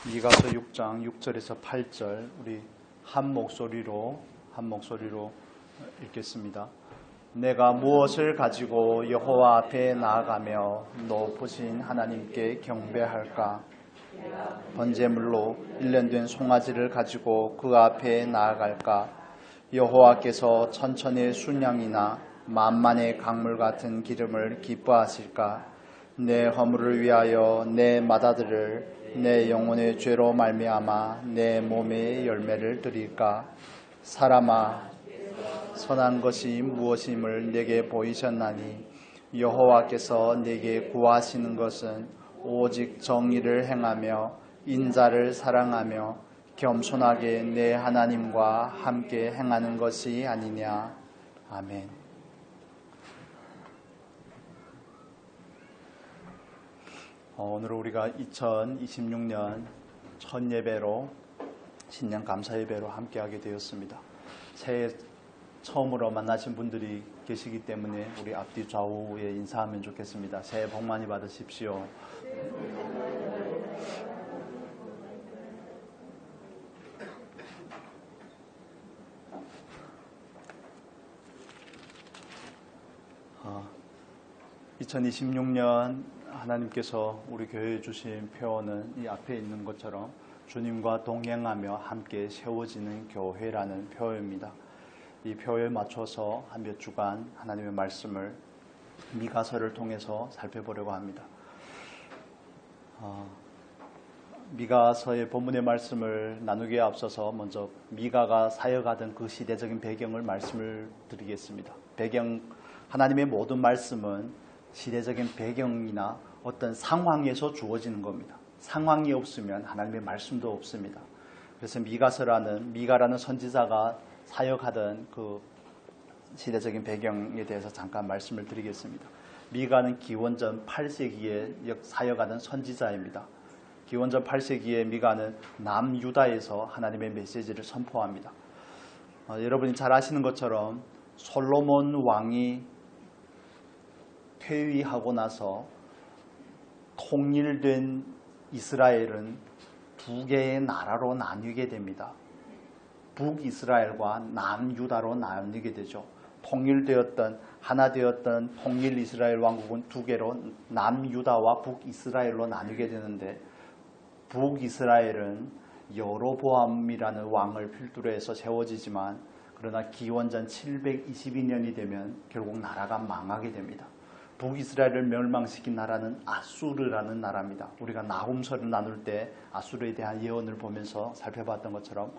미가서 6장 6절에서 8절 우리 한 목소리로 읽겠습니다. 내가 무엇을 가지고 여호와 앞에 나아가며 높으신 하나님께 경배할까? 번제물로 일련된 송아지를 가지고 그 앞에 나아갈까? 여호와께서 천천의 순양이나 만만의 강물 같은 기름을 기뻐하실까? 내 허물을 위하여 내 맏아들을 내 영혼의 죄로 말미암아 내 몸의 열매를 드릴까? 사람아, 선한 것이 무엇임을 내게 보이셨나니 여호와께서 내게 구하시는 것은 오직 정의를 행하며 인자를 사랑하며 겸손하게 내 하나님과 함께 행하는 것이 아니냐. 아멘. 오늘 우리가 2026년 첫 예배로 신년 감사 예배로 함께하게 되었습니다. 새해 처음으로 만나신 분들이 계시기 때문에 우리 앞뒤 좌우에 인사하면 좋겠습니다. 새해 복 많이 받으십시오. 어, 2026년 하나님께서 우리 교회에 주신 표어는 이 앞에 있는 것처럼 주님과 동행하며 함께 세워지는 교회라는 표어입니다. 이 표어에 맞춰서 한 몇 주간 하나님의 말씀을 미가서를 통해서 살펴보려고 합니다. 미가서의 본문의 말씀을 나누기에 앞서서 먼저 미가가 사역하던 그 시대적인 배경을 말씀을 드리겠습니다. 하나님의 모든 말씀은 시대적인 배경이나 어떤 상황에서 주어지는 겁니다. 상황이 없으면 하나님의 말씀도 없습니다. 그래서 미가라는 선지자가 사역하던 그 시대적인 배경에 대해서 잠깐 말씀을 드리겠습니다. 미가는 기원전 8세기에 사역하던 선지자입니다. 기원전 8세기에 미가는 남유다에서 하나님의 메시지를 선포합니다. 여러분이 잘 아시는 것처럼 솔로몬 왕이 퇴위하고 나서 통일된 이스라엘은 두 개의 나라로 나뉘게 됩니다. 북이스라엘과 남유다로 나뉘게 되죠. 하나 되었던 통일 이스라엘 왕국은 두 개로 남유다와 북이스라엘로 나뉘게 되는데, 북이스라엘은 여로보암이라는 왕을 필두로 해서 세워지지만, 그러나 기원전 722년이 되면 결국 나라가 망하게 됩니다. 북이스라엘을 멸망시킨 나라는 아수르라는 나라입니다. 우리가 나훔서를 나눌 때 아수르에 대한 예언을 보면서 살펴봤던 것처럼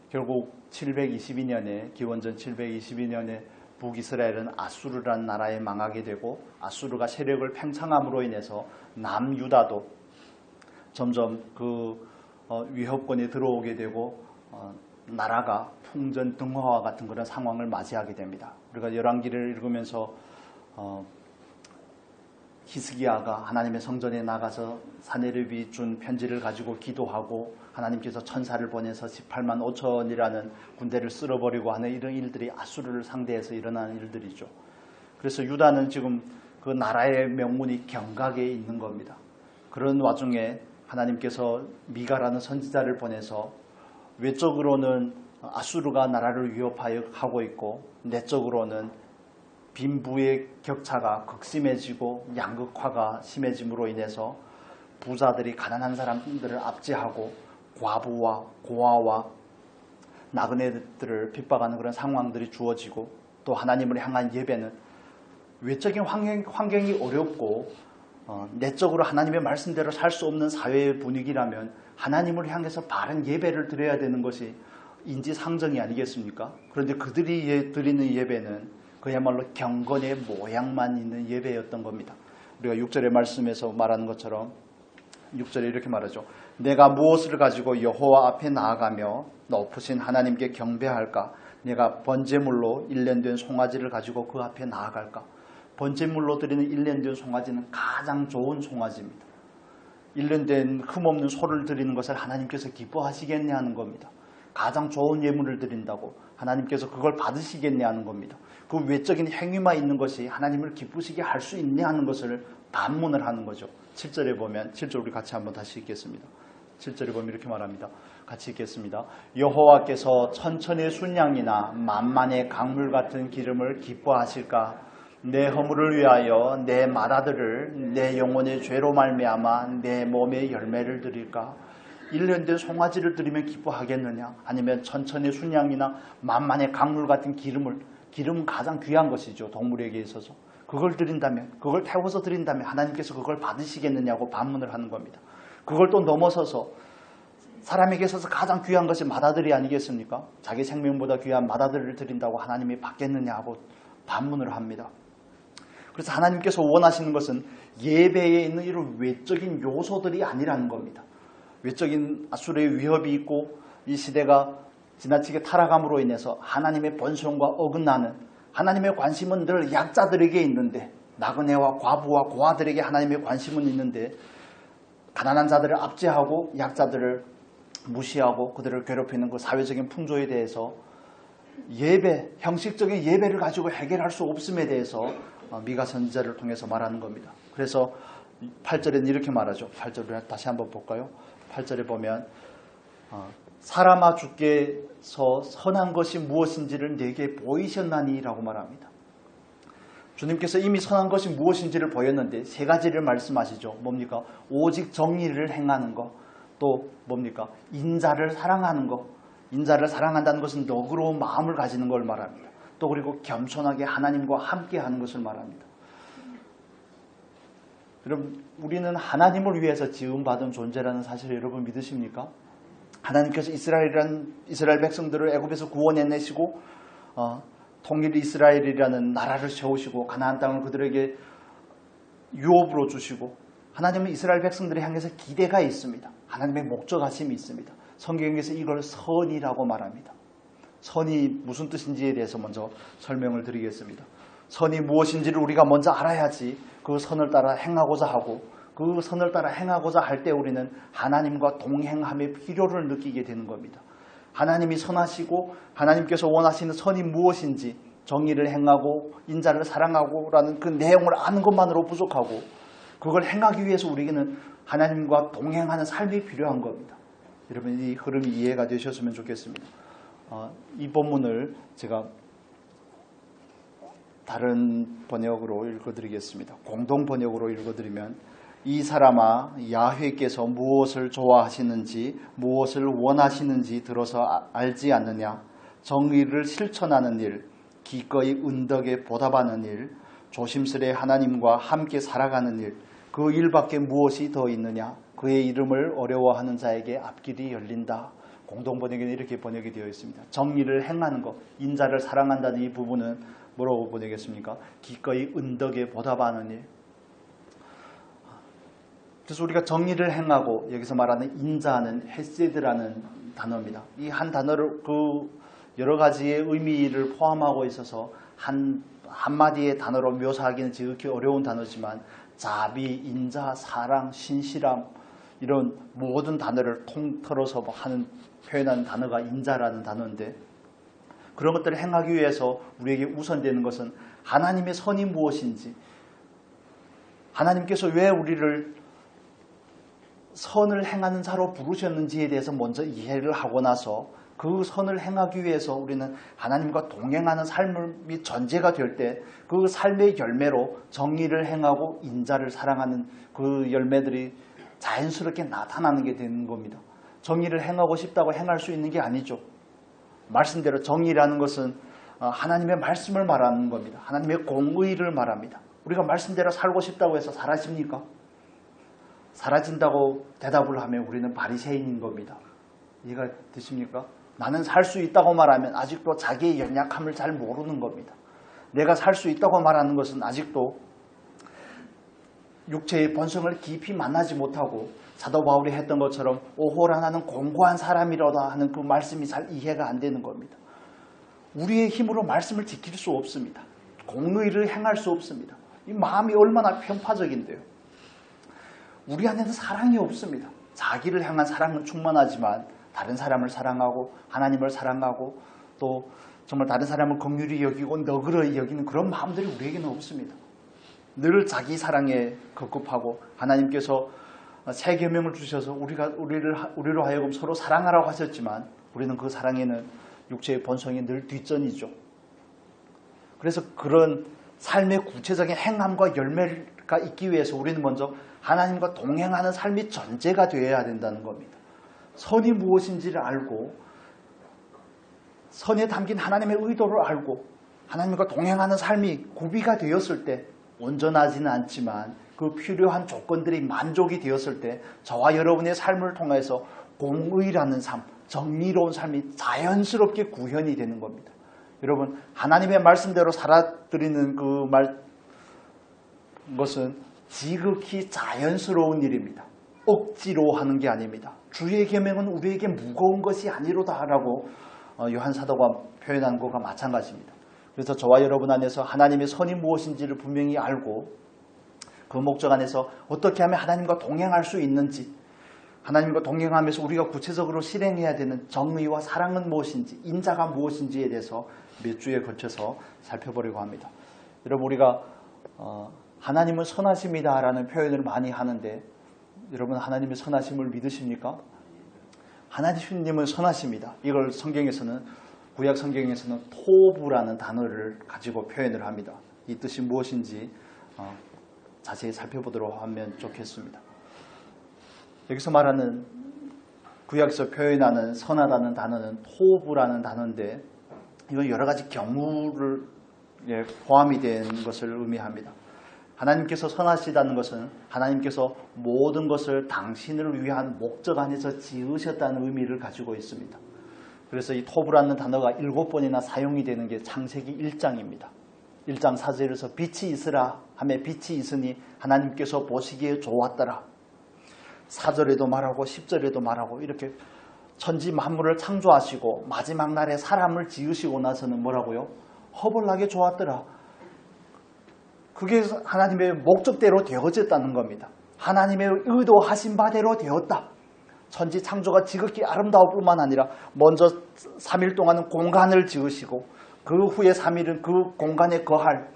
결국 기원전 722년에 북이스라엘은 아수르라는 나라에 망하게 되고, 아수르가 세력을 팽창함으로 인해서 남유다도 점점 그 위협권에 들어오게 되고 나라가 풍전등화와 같은 그런 상황을 맞이하게 됩니다. 우리가 열왕기를 읽으면서 히스기야가 하나님의 성전에 나가서 사네립이 준 편지를 가지고 기도하고 하나님께서 천사를 보내서 18만 5천이라는 군대를 쓸어버리고 하는 이런 일들이 아수르를 상대해서 일어나는 일들이죠. 그래서 유다는 지금 그 나라의 명문이 경각에 있는 겁니다. 그런 와중에 하나님께서 미가라는 선지자를 보내서 외적으로는 아수르가 나라를 위협하고 있고 내적으로는 빈부의 격차가 극심해지고 양극화가 심해짐으로 인해서 부자들이 가난한 사람들을 압제하고 과부와 고아와 나그네들을 핍박하는 그런 상황들이 주어지고, 또 하나님을 향한 예배는 외적인 환경이 어렵고 내적으로 하나님의 말씀대로 살 수 없는 사회의 분위기라면 하나님을 향해서 바른 예배를 드려야 되는 것이 인지상정이 아니겠습니까? 그런데 그들이 드리는 예배는 그야말로 경건의 모양만 있는 예배였던 겁니다. 우리가 6절의 말씀에서 말하는 것처럼 6절에 이렇게 말하죠. 내가 무엇을 가지고 여호와 앞에 나아가며 높으신 하나님께 경배할까? 내가 번제물로 일련된 송아지를 가지고 그 앞에 나아갈까? 번제물로 드리는 일련된 송아지는 가장 좋은 송아지입니다. 일련된 흠없는 소를 드리는 것을 하나님께서 기뻐하시겠냐 하는 겁니다. 가장 좋은 예물을 드린다고 하나님께서 그걸 받으시겠냐 하는 겁니다. 그 외적인 행위만 있는 것이 하나님을 기쁘시게 할 수 있냐 하는 것을 반문을 하는 거죠. 7절에 보면, 7절 우리 같이 한번 다시 읽겠습니다. 7절에 보면 이렇게 말합니다. 같이 읽겠습니다. 여호와께서 천천의 순양이나 만만의 강물 같은 기름을 기뻐하실까? 내 허물을 위하여 내 맏아들을 내 영혼의 죄로 말미암아 내 몸의 열매를 드릴까? 1년 된 송아지를 드리면 기뻐하겠느냐? 아니면 천천의 순양이나 만만의 강물 같은 기름은 가장 귀한 것이죠. 동물에게 있어서. 그걸 드린다면, 그걸 태워서 드린다면 하나님께서 그걸 받으시겠느냐고 반문을 하는 겁니다. 그걸 또 넘어서서 사람에게 있어서 가장 귀한 것이 맏아들이 아니겠습니까? 자기 생명보다 귀한 맏아들을 드린다고 하나님이 받겠느냐 하고 반문을 합니다. 그래서 하나님께서 원하시는 것은 예배에 있는 이런 외적인 요소들이 아니라는 겁니다. 외적인 아수르의 위협이 있고 이 시대가 지나치게 타락함으로 인해서 하나님의 본성과 어긋나는, 하나님의 관심은 늘 약자들에게 있는데, 나그네와 과부와 고아들에게 하나님의 관심은 있는데 가난한 자들을 압제하고 약자들을 무시하고 그들을 괴롭히는 그 사회적인 풍조에 대해서 예배, 형식적인 예배를 가지고 해결할 수 없음에 대해서 미가 선지자를 통해서 말하는 겁니다. 그래서 8절에는 이렇게 말하죠. 8절을 다시 한번 볼까요? 8절에 보면 사람아 주께서 선한 것이 무엇인지를 내게 보이셨나니 라고 말합니다. 주님께서 이미 선한 것이 무엇인지를 보였는데 세 가지를 말씀하시죠. 뭡니까? 오직 정의를 행하는 것, 또 뭡니까? 인자를 사랑하는 것. 인자를 사랑한다는 것은 너그러운 마음을 가지는 걸 말합니다. 또 그리고 겸손하게 하나님과 함께 하는 것을 말합니다. 여러분, 우리는 하나님을 위해서 지음받은 존재라는 사실을 여러분 믿으십니까? 하나님께서 이스라엘 백성들을 애굽에서 구원해내시고 통일 이스라엘이라는 나라를 세우시고 가나안 땅을 그들에게 유업으로 주시고, 하나님은 이스라엘 백성들을 향해서 기대가 있습니다. 하나님의 목적하심이 있습니다. 성경에서 이걸 선이라고 말합니다. 선이 무슨 뜻인지에 대해서 먼저 설명을 드리겠습니다. 선이 무엇인지를 우리가 먼저 알아야지 그 선을 따라 행하고자 하고, 그 선을 따라 행하고자 할 때 우리는 하나님과 동행함의 필요를 느끼게 되는 겁니다. 하나님이 선하시고 하나님께서 원하시는 선이 무엇인지, 정의를 행하고 인자를 사랑하고 라는 그 내용을 아는 것만으로 부족하고, 그걸 행하기 위해서 우리에게는 하나님과 동행하는 삶이 필요한 겁니다. 여러분, 이 흐름이 이해가 되셨으면 좋겠습니다. 이 본문을 제가 다른 번역으로 읽어드리겠습니다. 공동 번역으로 읽어드리면, 이 사람아 야훼께서 무엇을 좋아하시는지 무엇을 원하시는지 들어서 알지 않느냐? 정의를 실천하는 일, 기꺼이 은덕에 보답하는 일, 조심스레 하나님과 함께 살아가는 일, 그 일밖에 무엇이 더 있느냐? 그의 이름을 어려워하는 자에게 앞길이 열린다. 공동번역에는 이렇게 번역이 되어 있습니다. 정의를 행하는 것, 인자를 사랑한다는 이 부분은 뭐라고 번역했습니까? 기꺼이 은덕에 보답하는 일. 그래서 우리가 정의를 행하고, 여기서 말하는 인자는 헤세드라는 단어입니다. 이 한 단어를 그 여러 가지의 의미를 포함하고 있어서 한마디의 단어로 묘사하기는 지극히 어려운 단어지만, 자비, 인자, 사랑, 신실함, 이런 모든 단어를 통틀어서 표현하는 단어가 인자라는 단어인데, 그런 것들을 행하기 위해서 우리에게 우선되는 것은 하나님의 선이 무엇인지, 하나님께서 왜 우리를 선을 행하는 자로 부르셨는지에 대해서 먼저 이해를 하고 나서 그 선을 행하기 위해서 우리는 하나님과 동행하는 삶이 전제가 될 때, 그 삶의 열매로 정의를 행하고 인자를 사랑하는 그 열매들이 자연스럽게 나타나는 게 되는 겁니다. 정의를 행하고 싶다고 행할 수 있는 게 아니죠. 말씀대로 정의라는 것은 하나님의 말씀을 말하는 겁니다. 하나님의 공의를 말합니다. 우리가 말씀대로 살고 싶다고 해서 사라집니까? 사라진다고 대답을 하면 우리는 바리새인인 겁니다. 이해가 되십니까? 나는 살 수 있다고 말하면 아직도 자기의 연약함을 잘 모르는 겁니다. 내가 살 수 있다고 말하는 것은 아직도 육체의 본성을 깊이 만나지 못하고, 사도 바울이 했던 것처럼 오호라 나는 공고한 사람이로다 하는 그 말씀이 잘 이해가 안 되는 겁니다. 우리의 힘으로 말씀을 지킬 수 없습니다. 공의를 행할 수 없습니다. 이 마음이 얼마나 편파적인데요. 우리 안에는 사랑이 없습니다. 자기를 향한 사랑은 충만하지만 다른 사람을 사랑하고 하나님을 사랑하고 또 정말 다른 사람을 긍휼히 여기고 너그러이 여기는 그런 마음들이 우리에게는 없습니다. 늘 자기 사랑에 급급하고, 하나님께서 새 계명을 주셔서 우리로 하여금 서로 사랑하라고 하셨지만 우리는 그 사랑에는 육체의 본성이 늘 뒷전이죠. 그래서 그런 삶의 구체적인 행함과 열매가 있기 위해서 우리는 먼저 하나님과 동행하는 삶이 전제가 되어야 된다는 겁니다. 선이 무엇인지를 알고 선에 담긴 하나님의 의도를 알고 하나님과 동행하는 삶이 구비가 되었을 때 온전하지는 않지만 그 필요한 조건들이 만족이 되었을 때 저와 여러분의 삶을 통해서 공의라는 삶, 정의로운 삶이 자연스럽게 구현이 되는 겁니다. 여러분, 하나님의 말씀대로 살아드리는 것은 지극히 자연스러운 일입니다. 억지로 하는 게 아닙니다. 주의 계명은 우리에게 무거운 것이 아니로다라고 요한 사도가 표현한 것과 마찬가지입니다. 그래서 저와 여러분 안에서 하나님의 선이 무엇인지를 분명히 알고 그 목적 안에서 어떻게 하면 하나님과 동행할 수 있는지, 하나님과 동행하면서 우리가 구체적으로 실행해야 되는 정의와 사랑은 무엇인지, 인자가 무엇인지에 대해서 몇 주에 걸쳐서 살펴보려고 합니다. 여러분, 우리가 하나님은 선하십니다 라는 표현을 많이 하는데 여러분, 하나님의 선하심을 믿으십니까? 하나님은 선하십니다. 이걸 성경에서는, 구약 성경에서는 토부라는 단어를 가지고 표현을 합니다. 이 뜻이 무엇인지 자세히 살펴보도록 하면 좋겠습니다. 여기서 말하는, 구약에서 표현하는 선하다는 단어는 토부라는 단어인데 이건 여러 가지 경우를 포함이 된 것을 의미합니다. 하나님께서 선하시다는 것은 하나님께서 모든 것을 당신을 위한 목적 안에서 지으셨다는 의미를 가지고 있습니다. 그래서 이 토부라는 단어가 7번이나 사용이 되는 게 창세기 1장입니다. 1장 4절에서 빛이 있으라 하며 빛이 있으니 하나님께서 보시기에 좋았더라. 4절에도 말하고 10절에도 말하고 이렇게 천지 만물을 창조하시고 마지막 날에 사람을 지으시고 나서는 뭐라고요? 허벌나게 좋았더라. 그게 하나님의 목적대로 되어졌다는 겁니다. 하나님의 의도하신 바대로 되었다. 천지 창조가 지극히 아름다울 뿐만 아니라 먼저 3일 동안은 공간을 지으시고 그 후에 3일은 그 공간에 거할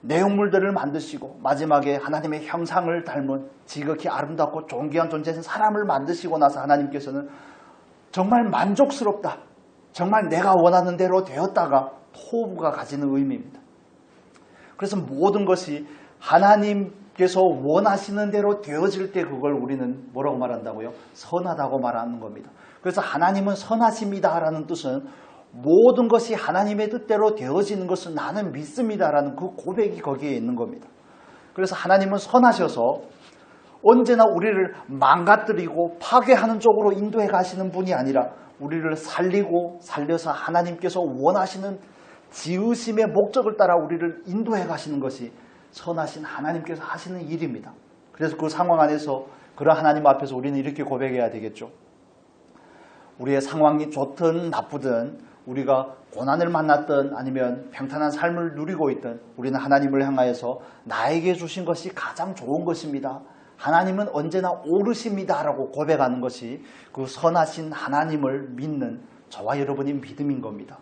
내용물들을 만드시고 마지막에 하나님의 형상을 닮은 지극히 아름답고 존귀한 존재인 사람을 만드시고 나서 하나님께서는 정말 만족스럽다. 정말 내가 원하는 대로 되었다가 토부가 가지는 의미입니다. 그래서 모든 것이 하나님께서 원하시는 대로 되어질 때 그걸 우리는 뭐라고 말한다고요? 선하다고 말하는 겁니다. 그래서 하나님은 선하십니다라는 뜻은 모든 것이 하나님의 뜻대로 되어지는 것을 나는 믿습니다라는 그 고백이 거기에 있는 겁니다. 그래서 하나님은 선하셔서 언제나 우리를 망가뜨리고 파괴하는 쪽으로 인도해 가시는 분이 아니라 우리를 살리고 살려서 하나님께서 원하시는 지으심의 목적을 따라 우리를 인도해 가시는 것이 선하신 하나님께서 하시는 일입니다. 그래서 그 상황 안에서 그런 하나님 앞에서 우리는 이렇게 고백해야 되겠죠. 우리의 상황이 좋든 나쁘든 우리가 고난을 만났든 아니면 평탄한 삶을 누리고 있든 우리는 하나님을 향하여서 나에게 주신 것이 가장 좋은 것입니다. 하나님은 언제나 옳으십니다 라고 고백하는 것이 그 선하신 하나님을 믿는 저와 여러분의 믿음인 겁니다.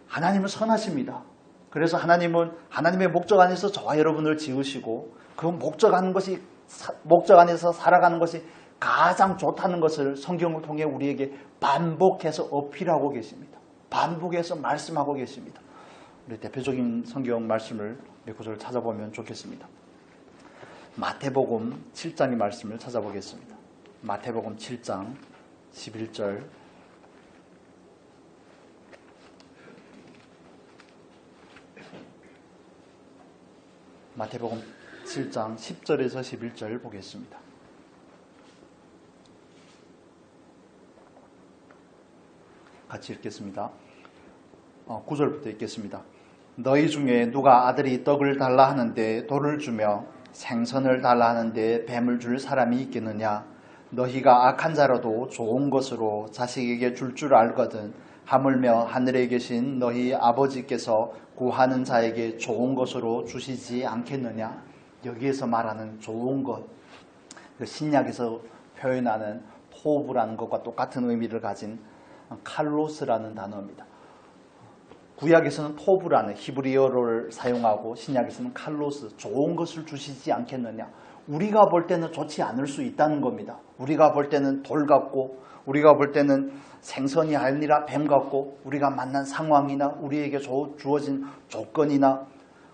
하나님은 선하십니다. 그래서 하나님은 하나님의 목적 안에서 저와 여러분을 지으시고 그 목적 안에서 살아가는 것이 가장 좋다는 것을 성경을 통해 우리에게 반복해서 어필하고 계십니다. 반복해서 말씀하고 계십니다. 우리 대표적인 성경 말씀을 몇 구절 찾아보면 좋겠습니다. 마태복음 7장의 말씀을 찾아보겠습니다. 마태복음 7장 11절 마태복음 7장 10절에서 11절 보겠습니다. 같이 읽겠습니다. 9절부터 읽겠습니다. 너희 중에 누가 아들이 떡을 달라 하는데 돌을 주며 생선을 달라 하는데 뱀을 줄 사람이 있겠느냐? 너희가 악한 자라도 좋은 것으로 자식에게 줄 줄 알거든 하물며 하늘에 계신 너희 아버지께서 구하는 자에게 좋은 것으로 주시지 않겠느냐? 여기에서 말하는 좋은 것, 신약에서 표현하는 토부라는 것과 똑같은 의미를 가진 칼로스라는 단어입니다. 구약에서는 토부라는 히브리어를 사용하고 신약에서는 칼로스, 좋은 것을 주시지 않겠느냐? 우리가 볼 때는 좋지 않을 수 있다는 겁니다. 우리가 볼 때는 돌 같고, 우리가 볼 때는 생선이 아니라 뱀 같고, 우리가 만난 상황이나 우리에게 주어진 조건이나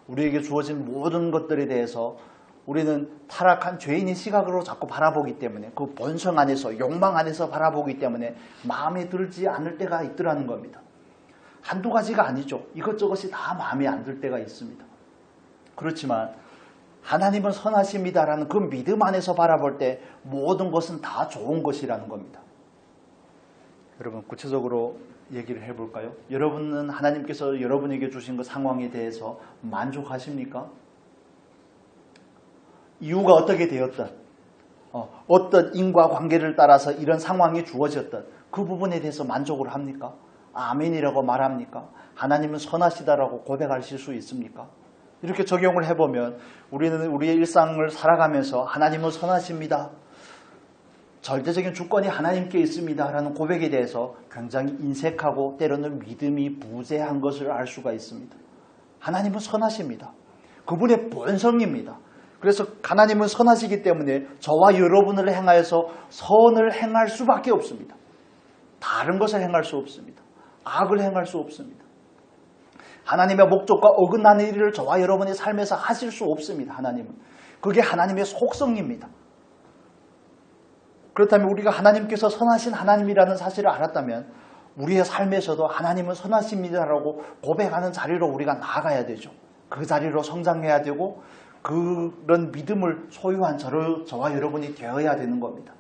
우리에게 주어진 모든 것들에 대해서 우리는 타락한 죄인의 시각으로 자꾸 바라보기 때문에, 그 본성 안에서, 욕망 안에서 바라보기 때문에 마음에 들지 않을 때가 있더라는 겁니다. 한두 가지가 아니죠. 이것저것이 다 마음에 안 들 때가 있습니다. 그렇지만 하나님은 선하십니다라는 그 믿음 안에서 바라볼 때 모든 것은 다 좋은 것이라는 겁니다. 여러분, 구체적으로 얘기를 해볼까요? 여러분은 하나님께서 여러분에게 주신 그 상황에 대해서 만족하십니까? 이유가 어떻게 되었든, 어떤 인과관계를 따라서 이런 상황이 주어졌든 그 부분에 대해서 만족을 합니까? 아멘이라고 말합니까? 하나님은 선하시다라고 고백하실 수 있습니까? 이렇게 적용을 해보면 우리는 우리의 일상을 살아가면서 하나님은 선하십니다, 절대적인 주권이 하나님께 있습니다 라는 고백에 대해서 굉장히 인색하고 때로는 믿음이 부재한 것을 알 수가 있습니다. 하나님은 선하십니다. 그분의 본성입니다. 그래서 하나님은 선하시기 때문에 저와 여러분을 향하여서 선을 행할 수밖에 없습니다. 다른 것을 행할 수 없습니다. 악을 행할 수 없습니다. 하나님의 목적과 어긋나는 일을 저와 여러분의 삶에서 하실 수 없습니다. 하나님은. 그게 하나님의 속성입니다. 그렇다면 우리가 하나님께서 선하신 하나님이라는 사실을 알았다면 우리의 삶에서도 하나님은 선하십니다라고 고백하는 자리로 우리가 나아가야 되죠. 그 자리로 성장해야 되고 그런 믿음을 소유한 저와 여러분이 되어야 되는 겁니다.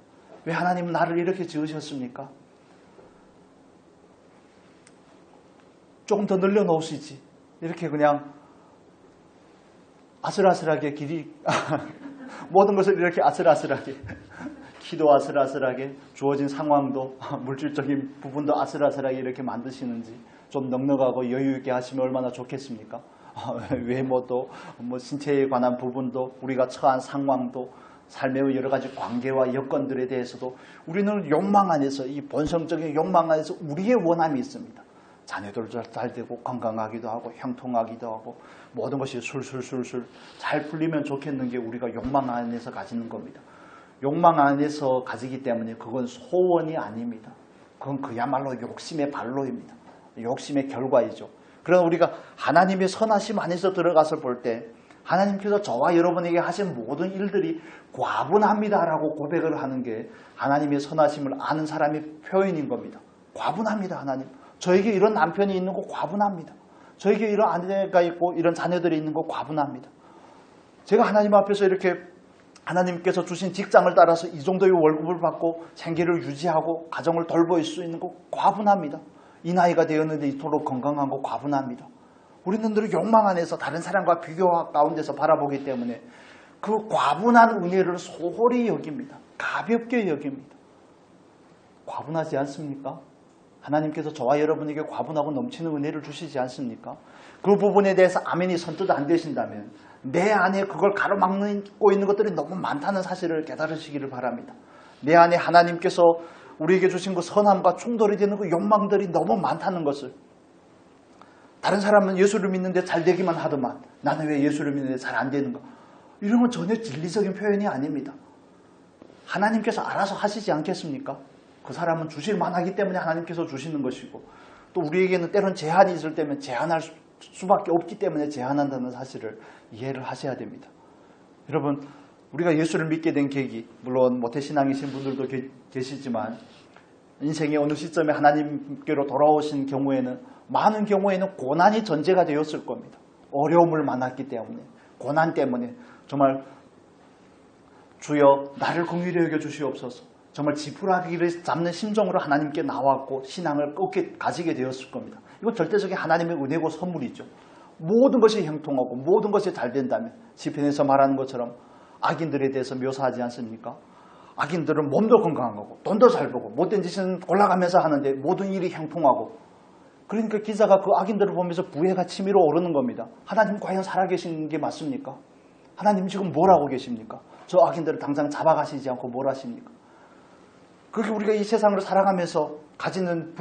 왜 하나님은 나를 이렇게 지으셨습니까? 조금 더 늘려놓으시지. 이렇게 그냥 아슬아슬하게 모든 것을 이렇게 아슬아슬하게 키도 아슬아슬하게 주어진 상황도 물질적인 부분도 아슬아슬하게 이렇게 만드시는지 좀 넉넉하고 여유 있게 하시면 얼마나 좋겠습니까? 외모도 신체에 관한 부분도 우리가 처한 상황도 삶의 여러 가지 관계와 여건들에 대해서도 우리는 욕망 안에서 이 본성적인 욕망 안에서 우리의 원함이 있습니다. 자녀들도 잘 되고 건강하기도 하고 형통하기도 하고 모든 것이 술술술술 잘 풀리면 좋겠는 게 우리가 욕망 안에서 가지는 겁니다. 욕망 안에서 가지기 때문에 그건 소원이 아닙니다. 그건 그야말로 욕심의 발로입니다. 욕심의 결과이죠. 그러나 우리가 하나님의 선하심 안에서 들어가서 볼 때 하나님께서 저와 여러분에게 하신 모든 일들이 과분합니다라고 고백을 하는 게 하나님의 선하심을 아는 사람의 표현인 겁니다. 과분합니다. 하나님. 저에게 이런 남편이 있는 거 과분합니다. 저에게 이런 아내가 있고 이런 자녀들이 있는 거 과분합니다. 제가 하나님 앞에서 이렇게 하나님께서 주신 직장을 따라서 이 정도의 월급을 받고 생계를 유지하고 가정을 돌볼 수 있는 거 과분합니다. 이 나이가 되었는데 이토록 건강한 거 과분합니다. 우리는 늘 욕망 안에서 다른 사람과 비교 가운데서 바라보기 때문에 그 과분한 은혜를 소홀히 여깁니다. 가볍게 여깁니다. 과분하지 않습니까? 하나님께서 저와 여러분에게 과분하고 넘치는 은혜를 주시지 않습니까? 그 부분에 대해서 아멘이 선뜻 안 되신다면 내 안에 그걸 가로막고 있는 것들이 너무 많다는 사실을 깨달으시기를 바랍니다. 내 안에 하나님께서 우리에게 주신 그 선함과 충돌이 되는 그 욕망들이 너무 많다는 것을, 다른 사람은 예수를 믿는데 잘 되기만 하더만 나는 왜 예수를 믿는데 잘 안 되는가, 이런 건 전혀 진리적인 표현이 아닙니다. 하나님께서 알아서 하시지 않겠습니까? 그 사람은 주실 만하기 때문에 하나님께서 주시는 것이고, 또 우리에게는 때론 제한이 있을 때면 제한할 수밖에 없기 때문에 제한한다는 사실을 이해를 하셔야 됩니다. 여러분, 우리가 예수를 믿게 된 계기, 물론 모태신앙이신 분들도 계시지만 인생의 어느 시점에 하나님께로 돌아오신 경우에는 많은 경우에는 고난이 전제가 되었을 겁니다. 어려움을 만났기 때문에, 고난 때문에 정말 주여 나를 긍휼히 여겨 주시옵소서, 정말 지푸라기를 잡는 심정으로 하나님께 나왔고 신앙을 꺾게 가지게 되었을 겁니다. 이건 절대적인 하나님의 은혜고 선물이죠. 모든 것이 형통하고 모든 것이 잘 된다면 시편에서 말하는 것처럼 악인들에 대해서 묘사하지 않습니까? 악인들은 몸도 건강하고 돈도 잘 벌고 못된 짓은 골라가면서 하는데 모든 일이 형통하고, 그러니까 기자가 그 악인들을 보면서 부해가 치밀어 오르는 겁니다. 하나님 과연 살아계신 게 맞습니까? 하나님 지금 뭘 하고 계십니까? 저 악인들을 당장 잡아가시지 않고 뭘 하십니까? 그렇게 우리가 이 세상을 살아가면서 가지는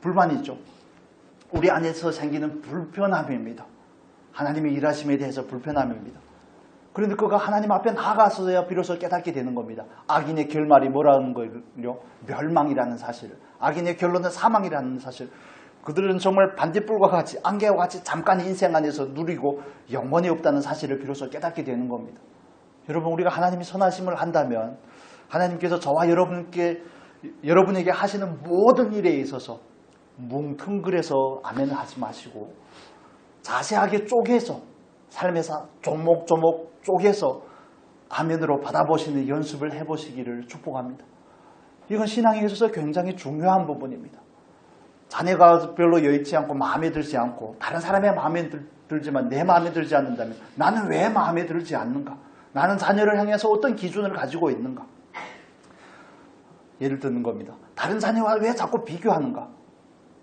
불만이 있죠. 우리 안에서 생기는 불편함입니다. 하나님의 일하심에 대해서 불편함입니다. 그런데 그가 하나님 앞에 나아가서야 비로소 깨닫게 되는 겁니다. 악인의 결말이 뭐라는 거요? 멸망이라는 사실을. 악인의 결론은 사망이라는 사실. 그들은 정말 반딧불과 같이 안개와 같이 잠깐 인생 안에서 누리고 영원히 없다는 사실을 비로소 깨닫게 되는 겁니다. 여러분, 우리가 하나님이 선하심을 한다면 하나님께서 저와 여러분에게 하시는 모든 일에 있어서 뭉뚱그려서 아멘을 하지 마시고 자세하게 쪼개서 삶에서 조목조목 쪼개서 아멘으로 받아보시는 연습을 해보시기를 축복합니다. 이건 신앙에 있어서 굉장히 중요한 부분입니다. 자녀가 별로 여의치 않고 마음에 들지 않고 다른 사람의 마음에 들지만 내 마음에 들지 않는다면 나는 왜 마음에 들지 않는가? 나는 자녀를 향해서 어떤 기준을 가지고 있는가? 예를 드는 겁니다. 다른 자녀와 왜 자꾸 비교하는가?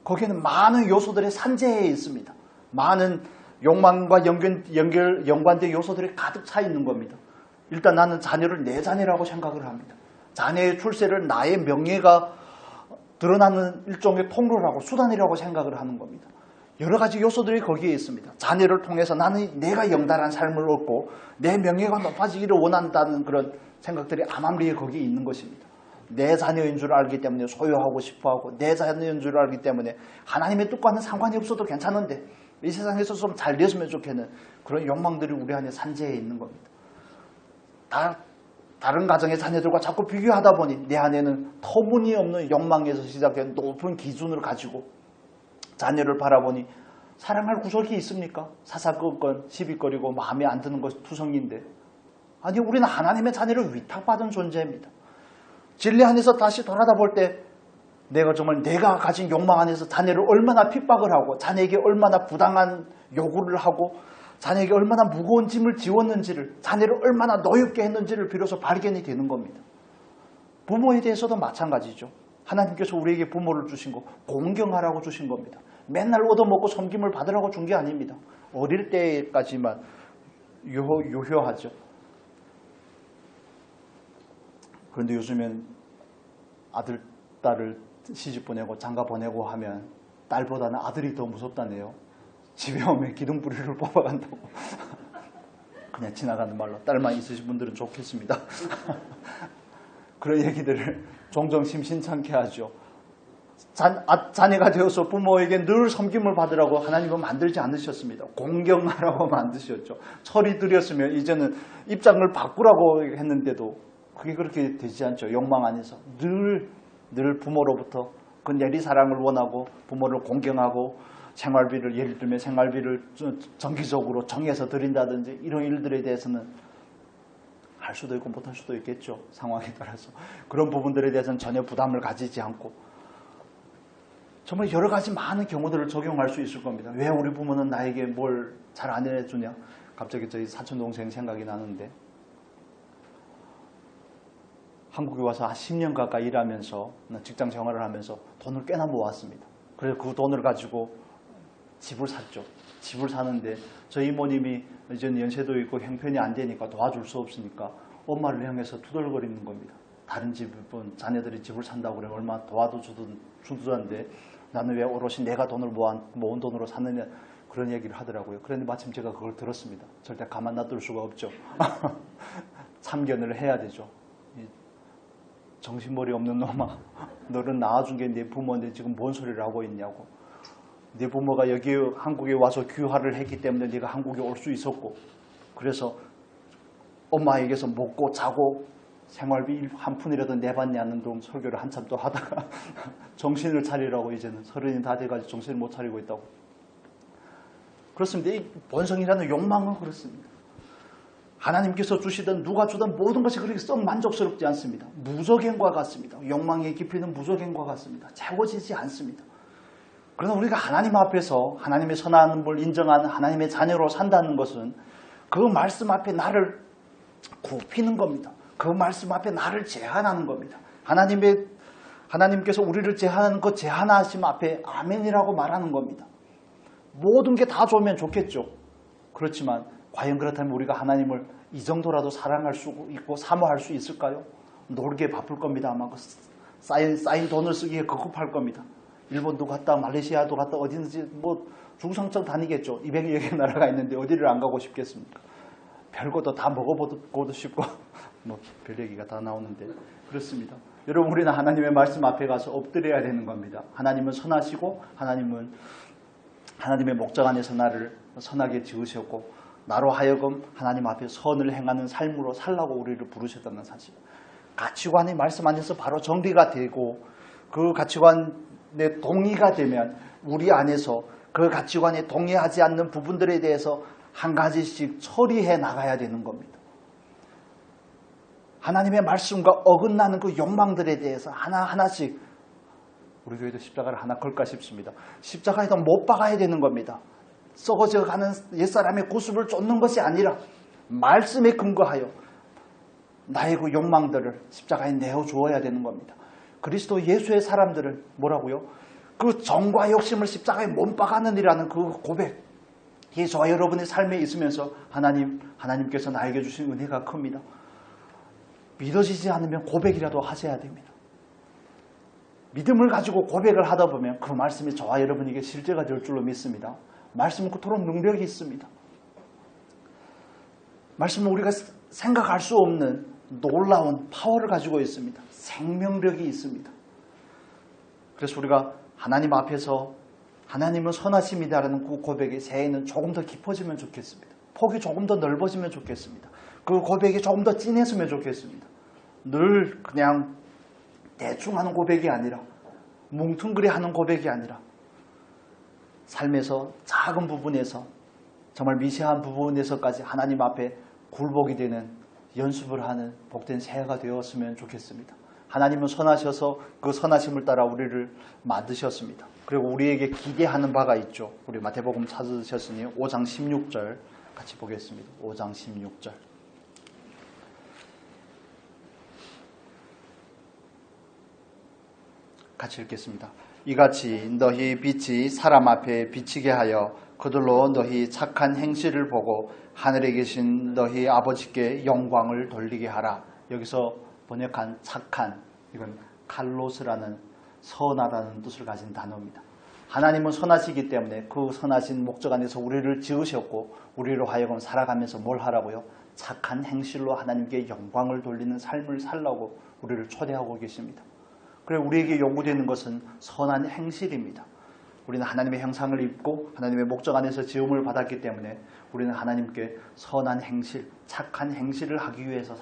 거기에는 많은 요소들의 산재해 있습니다. 많은 욕망과 연관된 요소들이 가득 차 있는 겁니다. 일단 나는 자녀를 내 자녀라고 생각을 합니다. 자녀의 출세를 나의 명예가 드러나는 일종의 통로라고 수단이라고 생각을 하는 겁니다. 여러 가지 요소들이 거기에 있습니다. 자녀를 통해서 나는 내가 영달한 삶을 얻고 내 명예가 높아지기를 원한다는 그런 생각들이 암암리에 거기에 있는 것입니다. 내 자녀인 줄 알기 때문에 소유하고 싶어하고 내 자녀인 줄 알기 때문에 하나님의 뜻과는 상관이 없어도 괜찮은데 이 세상에서 좀 잘 됐으면 좋겠는 그런 욕망들이 우리 안에 산재해 있는 겁니다. 다른 가정의 자녀들과 자꾸 비교하다 보니 내 안에는 터무니없는 욕망에서 시작된 높은 기준을 가지고 자녀를 바라보니 사랑할 구석이 있습니까? 사사건건 시비거리고 마음에 안 드는 것이 투성인데 아니 우리는 하나님의 자녀를 위탁받은 존재입니다. 진리 안에서 다시 돌아다 볼 때 내가 가진 욕망 안에서 자녀를 얼마나 핍박을 하고 자녀에게 얼마나 부당한 요구를 하고 자녀에게 얼마나 무거운 짐을 지웠는지를 자녀를 얼마나 노엽게 했는지를 비로소 발견이 되는 겁니다. 부모에 대해서도 마찬가지죠. 하나님께서 우리에게 부모를 주신 거 공경하라고 주신 겁니다. 맨날 얻어먹고 섬김을 받으라고 준 게 아닙니다. 어릴 때까지만 유효하죠. 그런데 요즘엔 아들, 딸을 시집 보내고 장가 보내고 하면 딸보다는 아들이 더 무섭다네요. 집에 오면 기둥뿌리를 뽑아간다고. 그냥 지나가는 말로 딸만 있으신 분들은 좋겠습니다. 그런 얘기들을 종종 심심찮게 하죠. 자녀가 되어서 부모에게 늘 섬김을 받으라고 하나님은 만들지 않으셨습니다. 공경하라고 만드셨죠. 철이 들였으면 이제는 입장을 바꾸라고 했는데도 그게 그렇게 되지 않죠. 욕망 안에서 늘 부모로부터 그 내리사랑을 원하고 부모를 공경하고 생활비를 예를 들면 생활비를 정기적으로 정해서 드린다든지 이런 일들에 대해서는 할 수도 있고 못할 수도 있겠죠. 상황에 따라서. 그런 부분들에 대해서는 전혀 부담을 가지지 않고 정말 여러 가지 많은 경우들을 적용할 수 있을 겁니다. 왜 우리 부모는 나에게 뭘 잘 안 해주냐. 갑자기 저희 사촌동생 생각이 나는데 한국에 와서 한 10년 가까이 일하면서 직장 생활을 하면서 돈을 꽤나 모았습니다. 그래서 그 돈을 가지고 집을 샀죠. 집을 사는데 저희 이모님이 이제는 연세도 있고 형편이 안 되니까 도와줄 수 없으니까 엄마를 향해서 투덜거리는 겁니다. 다른 집은 자녀들이 집을 산다고 그러면 얼마 도와도 주던데 나는 왜 오롯이 내가 돈을 모은 돈으로 샀느냐 그런 얘기를 하더라고요. 그런데 마침 제가 그걸 들었습니다. 절대 가만 놔둘 수가 없죠. 참견을 해야 되죠. 정신머리 없는 놈아, 너를 낳아준 게 내 부모인데 지금 뭔 소리를 하고 있냐고. 내 부모가 여기 한국에 와서 귀화를 했기 때문에 네가 한국에 올 수 있었고 그래서 엄마에게서 먹고 자고 생활비 한 푼이라도 내봤냐는 등 설교를 한참 또 하다가 정신을 차리라고 이제는 30이 다 돼가지고 정신을 못 차리고 있다고. 그렇습니다. 이 본성이라는 욕망은 그렇습니다. 하나님께서 주시든 누가 주든 모든 것이 그렇게 썩 만족스럽지 않습니다. 무적행과 같습니다. 욕망의 깊이는 무적행과 같습니다. 채워지지 않습니다. 그러나 우리가 하나님 앞에서 하나님의 선함을 인정하는 하나님의 자녀로 산다는 것은 그 말씀 앞에 나를 굽히는 겁니다. 그 말씀 앞에 나를 제한하는 겁니다. 하나님께서 우리를 제한하는 그 제한하심 앞에 아멘이라고 말하는 겁니다. 모든 게 다 좋으면 좋겠죠. 그렇지만 과연 그렇다면 우리가 하나님을 이 정도라도 사랑할 수 있고 사모할 수 있을까요? 놀게 바쁠 겁니다. 아마 쌓인 돈을 쓰기에 급급할 겁니다. 일본도 갔다 말레이시아도 갔다 어디든지 뭐 중상청 다니겠죠. 200여 개 나라가 있는데 어디를 안 가고 싶겠습니까? 별것도 다 먹어보고도 싶고 뭐 별 얘기가 다 나오는데 그렇습니다. 여러분 우리는 하나님의 말씀 앞에 가서 엎드려야 되는 겁니다. 하나님은 선하시고 하나님의 목적 안에서 나를 선하게 지으셨고 나로 하여금 하나님 앞에 선을 행하는 삶으로 살라고 우리를 부르셨다는 사실. 가치관이 말씀 안에서 바로 정리가 되고 그 가치관에 동의가 되면 우리 안에서 그 가치관에 동의하지 않는 부분들에 대해서 한 가지씩 처리해 나가야 되는 겁니다. 하나님의 말씀과 어긋나는 그 욕망들에 대해서 하나하나씩 우리 교회도 십자가를 하나 걸까 싶습니다. 십자가에다 못 박아야 되는 겁니다. 썩어져 가는 옛사람의 구습을 쫓는 것이 아니라 말씀에 근거하여 나의 그 욕망들을 십자가에 내어 주어야 되는 겁니다. 그리스도 예수의 사람들은 뭐라고요? 그 정과 욕심을 십자가에 못 박았느니라는 그 고백. 이 저와 여러분의 삶에 있으면서 하나님께서 나에게 주신 은혜가 큽니다. 믿어지지 않으면 고백이라도 하셔야 됩니다. 믿음을 가지고 고백을 하다 보면 그 말씀이 저와 여러분에게 실제가 될 줄로 믿습니다. 말씀은 그토록 능력이 있습니다. 말씀은 우리가 생각할 수 없는 놀라운 파워를 가지고 있습니다. 생명력이 있습니다. 그래서 우리가 하나님 앞에서 하나님은 선하십니다라는 그 고백의 새해는 조금 더 깊어지면 좋겠습니다. 폭이 조금 더 넓어지면 좋겠습니다. 그 고백이 조금 더 진했으면 좋겠습니다. 늘 그냥 대충 하는 고백이 아니라 뭉퉁그리 하는 고백이 아니라 삶에서 작은 부분에서 정말 미세한 부분에서까지 하나님 앞에 굴복이 되는 연습을 하는 복된 새해가 되었으면 좋겠습니다. 하나님은 선하셔서 그 선하심을 따라 우리를 만드셨습니다. 그리고 우리에게 기대하는 바가 있죠. 우리 마태복음 찾으셨으니 5장 16절 같이 보겠습니다. 5장 16절 같이 읽겠습니다. 이같이 너희 빛이 사람 앞에 비치게 하여 그들로 너희 착한 행실을 보고 하늘에 계신 너희 아버지께 영광을 돌리게 하라. 여기서 번역한 착한, 이건 칼로스라는 선하다는 뜻을 가진 단어입니다. 하나님은 선하시기 때문에 그 선하신 목적 안에서 우리를 지으셨고 우리로 하여금 살아가면서 뭘 하라고요? 착한 행실로 하나님께 영광을 돌리는 삶을 살라고 우리를 초대하고 계십니다. 그래 우리에게 요구되는 것은 선한 행실입니다. 우리는 하나님의 형상을 입고 하나님의 목적 안에서 지음을 받았기 때문에 우리는 하나님께 선한 행실, 착한 행실을 하기 위해서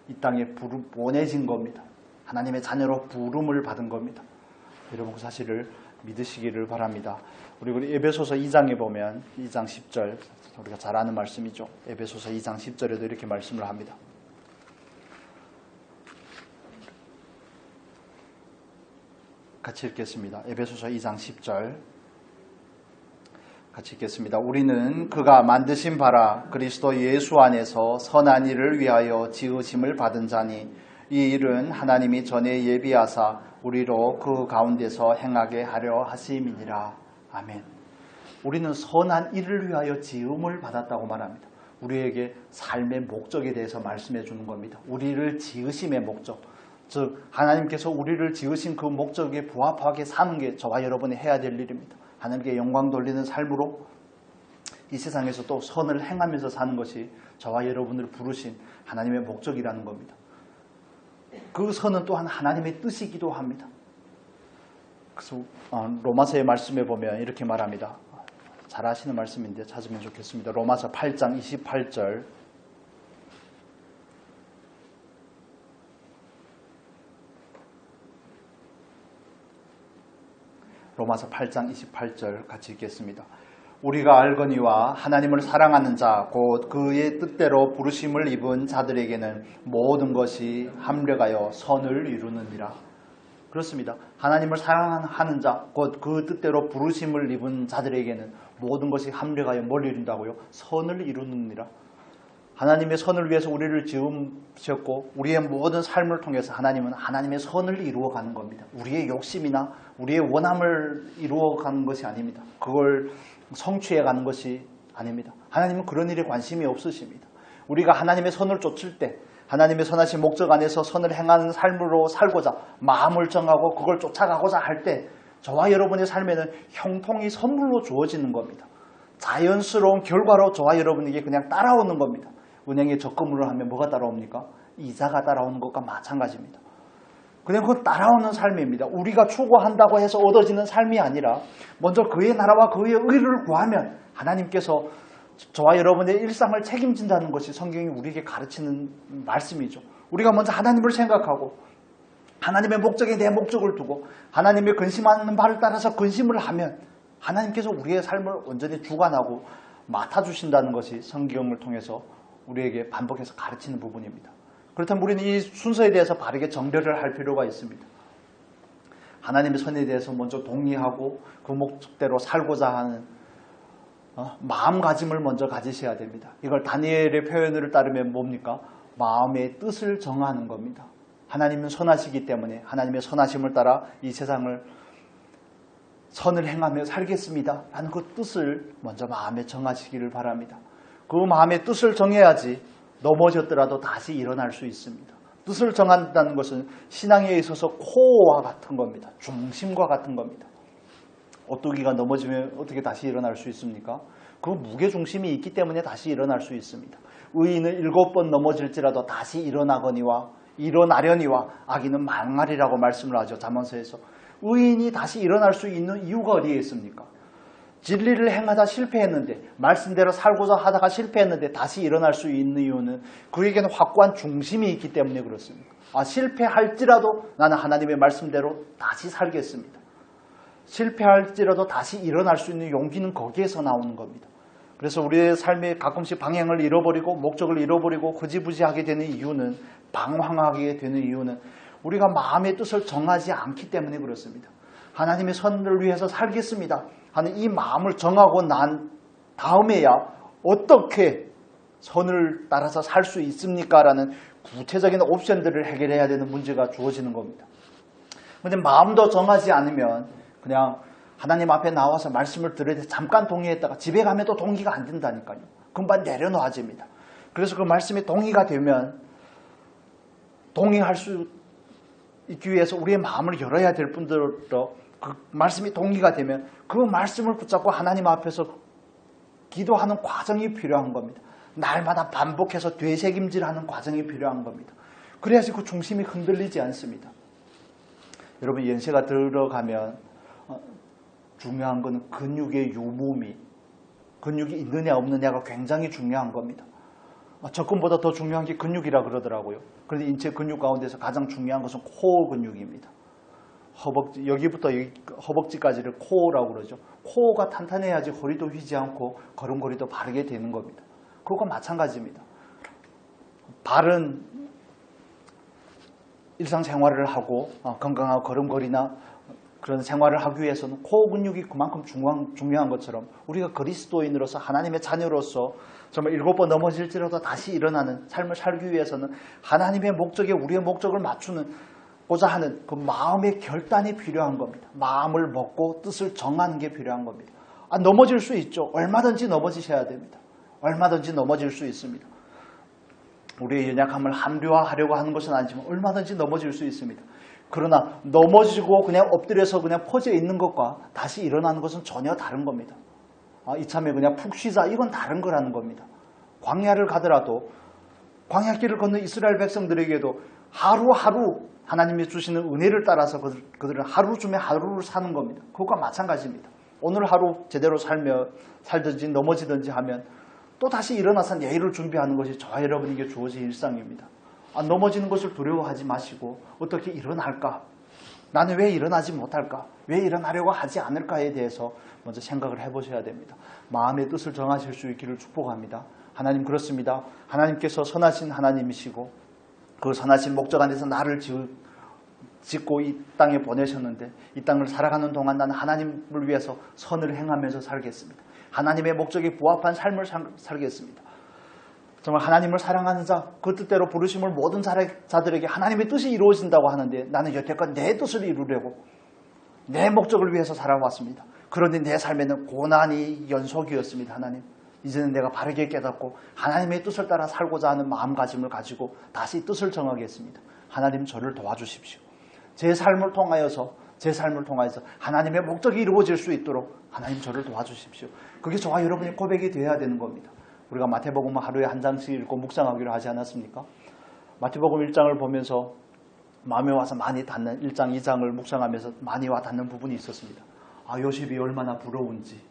이 땅에 보내진 겁니다. 하나님의 자녀로 부름을 받은 겁니다. 여러분 그 사실을 믿으시기를 바랍니다. 우리 에베소서 2장에 보면 2장 10절 우리가 잘 아는 말씀이죠. 에베소서 2장 10절에도 이렇게 말씀을 합니다. 같이 읽겠습니다. 에베소서 2장 10절 같이 읽겠습니다. 우리는 그가 만드신 바라 그리스도 예수 안에서 선한 일을 위하여 지으심을 받은 자니 이 일은 하나님이 전에 예비하사 우리로 그 가운데서 행하게 하려 하심이니라. 아멘. 우리는 선한 일을 위하여 지음을 받았다고 말합니다. 우리에게 삶의 목적에 대해서 말씀해 주는 겁니다. 우리를 지으심의 목적, 즉 하나님께서 우리를 지으신 그 목적에 부합하게 사는 게 저와 여러분이 해야 될 일입니다. 하나님께 영광 돌리는 삶으로 이 세상에서 또 선을 행하면서 사는 것이 저와 여러분을 부르신 하나님의 목적이라는 겁니다. 그 선은 또한 하나님의 뜻이기도 합니다. 그래서 로마서의 말씀에 보면 이렇게 말합니다. 잘 아시는 말씀인데 찾으면 좋겠습니다. 로마서 8장 28절 로마서 8장 28절 같이 읽겠습니다. 우리가 알거니와 하나님을 사랑하는 자 곧 그의 뜻대로 부르심을 입은 자들에게는 모든 것이 합력하여 선을 이루느니라. 그렇습니다. 하나님을 사랑하는 자 곧 그 뜻대로 부르심을 입은 자들에게는 모든 것이 합력하여 뭘 이룬다고요? 선을 이루느니라. 하나님의 선을 위해서 우리를 지으셨고 우리의 모든 삶을 통해서 하나님은 하나님의 선을 이루어가는 겁니다. 우리의 욕심이나 우리의 원함을 이루어가는 것이 아닙니다. 그걸 성취해가는 것이 아닙니다. 하나님은 그런 일에 관심이 없으십니다. 우리가 하나님의 선을 쫓을 때 하나님의 선하신 목적 안에서 선을 행하는 삶으로 살고자 마음을 정하고 그걸 쫓아가고자 할 때 저와 여러분의 삶에는 형통이 선물로 주어지는 겁니다. 자연스러운 결과로 저와 여러분에게 그냥 따라오는 겁니다. 은행에 적금을 하면 뭐가 따라옵니까? 이자가 따라오는 것과 마찬가지입니다. 그냥 그건 따라오는 삶입니다. 우리가 추구한다고 해서 얻어지는 삶이 아니라 먼저 그의 나라와 그의 의를 구하면 하나님께서 저와 여러분의 일상을 책임진다는 것이 성경이 우리에게 가르치는 말씀이죠. 우리가 먼저 하나님을 생각하고 하나님의 목적에 내 목적을 두고 하나님의 근심하는 바를 따라서 근심을 하면 하나님께서 우리의 삶을 온전히 주관하고 맡아주신다는 것이 성경을 통해서 우리에게 반복해서 가르치는 부분입니다. 그렇다면 우리는 이 순서에 대해서 바르게 정렬을 할 필요가 있습니다. 하나님의 선에 대해서 먼저 동의하고 그 목적대로 살고자 하는 마음가짐을 먼저 가지셔야 됩니다. 이걸 다니엘의 표현을 따르면 뭡니까? 마음의 뜻을 정하는 겁니다. 하나님은 선하시기 때문에 하나님의 선하심을 따라 이 세상을 선을 행하며 살겠습니다 라는 그 뜻을 먼저 마음에 정하시기를 바랍니다. 그 마음의 뜻을 정해야지 넘어졌더라도 다시 일어날 수 있습니다. 뜻을 정한다는 것은 신앙에 있어서 코어와 같은 겁니다. 중심과 같은 겁니다. 오뚜기가 넘어지면 어떻게 다시 일어날 수 있습니까? 그 무게중심이 있기 때문에 다시 일어날 수 있습니다. 의인은 7번 넘어질지라도 다시 일어나려니와 악인은 망하리라고 말씀을 하죠. 잠언서에서. 의인이 다시 일어날 수 있는 이유가 어디에 있습니까? 진리를 행하다 실패했는데, 말씀대로 살고자 하다가 실패했는데 다시 일어날 수 있는 이유는 그에게는 확고한 중심이 있기 때문에 그렇습니다. 실패할지라도 나는 하나님의 말씀대로 다시 살겠습니다. 실패할지라도 다시 일어날 수 있는 용기는 거기에서 나오는 겁니다. 그래서 우리의 삶에 가끔씩 방향을 잃어버리고 목적을 잃어버리고 흐지부지하게 되는 이유는, 방황하게 되는 이유는 우리가 마음의 뜻을 정하지 않기 때문에 그렇습니다. 하나님의 선을 위해서 살겠습니다 하는 이 마음을 정하고 난 다음에야 어떻게 선을 따라서 살 수 있습니까? 라는 구체적인 옵션들을 해결해야 되는 문제가 주어지는 겁니다. 그런데 마음도 정하지 않으면 그냥 하나님 앞에 나와서 말씀을 들을 때 잠깐 동의했다가 집에 가면 또 동의가 안 된다니까요. 금방 내려놓아집니다. 그래서 그 말씀에 동의가 되면 동의할 수 있기 위해서 우리의 마음을 열어야 될 뿐더러 그 말씀이 동의가 되면 그 말씀을 붙잡고 하나님 앞에서 기도하는 과정이 필요한 겁니다. 날마다 반복해서 되새김질하는 과정이 필요한 겁니다. 그래야지 그 중심이 흔들리지 않습니다. 여러분, 연세가 들어가면 중요한 것은 근육의 유무미, 근육이 있느냐 없느냐가 굉장히 중요한 겁니다. 적금보다 더 중요한 게 근육이라 그러더라고요. 그런데 인체 근육 가운데서 가장 중요한 것은 코어 근육입니다. 허벅지, 여기부터 허벅지까지를 코어라고 그러죠. 코어가 탄탄해야지 허리도 휘지 않고 걸음걸이도 바르게 되는 겁니다. 그것과 마찬가지입니다. 바른 일상생활을 하고 건강한 걸음걸이나 그런 생활을 하기 위해서는 코어 근육이 그만큼 중요한 것처럼 우리가 그리스도인으로서 하나님의 자녀로서 정말 7번 넘어질지라도 다시 일어나는 삶을 살기 위해서는 하나님의 목적에 우리의 목적을 맞추고자 하는 그 마음의 결단이 필요한 겁니다. 마음을 먹고 뜻을 정하는 게 필요한 겁니다. 넘어질 수 있죠. 얼마든지 넘어지셔야 됩니다. 얼마든지 넘어질 수 있습니다. 우리의 연약함을 합리화하려고 하는 것은 아니지만 얼마든지 넘어질 수 있습니다. 그러나 넘어지고 그냥 엎드려서 그냥 퍼져 있는 것과 다시 일어나는 것은 전혀 다른 겁니다. 이참에 그냥 푹 쉬자, 이건 다른 거라는 겁니다. 광야를 가더라도 광야길을 걷는 이스라엘 백성들에게도 하루하루 하나님이 주시는 은혜를 따라서 그들은 하루 중에 하루를 사는 겁니다. 그것과 마찬가지입니다. 오늘 하루 제대로 살든지 넘어지든지 하면 또 다시 일어나서 내일을 준비하는 것이 저와 여러분에게 주어진 일상입니다. 넘어지는 것을 두려워하지 마시고 어떻게 일어날까? 나는 왜 일어나지 못할까? 왜 일어나려고 하지 않을까에 대해서 먼저 생각을 해보셔야 됩니다. 마음의 뜻을 정하실 수 있기를 축복합니다. 하나님, 그렇습니다. 하나님께서 선하신 하나님이시고 그 선하신 목적 안에서 나를 짓고 이 땅에 보내셨는데 이 땅을 살아가는 동안 나는 하나님을 위해서 선을 행하면서 살겠습니다. 하나님의 목적에 부합한 삶을 살겠습니다. 정말 하나님을 사랑하는 자, 그 뜻대로 부르심을 모든 자들에게 하나님의 뜻이 이루어진다고 하는데 나는 여태껏 내 뜻을 이루려고 내 목적을 위해서 살아왔습니다. 그런데 내 삶에는 고난이 연속이었습니다. 하나님, 이제는 내가 바르게 깨닫고 하나님의 뜻을 따라 살고자 하는 마음가짐을 가지고 다시 뜻을 정하겠습니다. 하나님, 저를 도와주십시오. 제 삶을 통하여서 하나님의 목적이 이루어질 수 있도록 하나님, 저를 도와주십시오. 그게 저와 여러분의 고백이 되어야 되는 겁니다. 우리가 마태복음 하루에 한 장씩 읽고 묵상하기로 하지 않았습니까? 마태복음 1장을 보면서 마음에 와서 많이 닿는 1장, 2장을 묵상하면서 많이 와 닿는 부분이 있었습니다. 요셉이 얼마나 부러운지,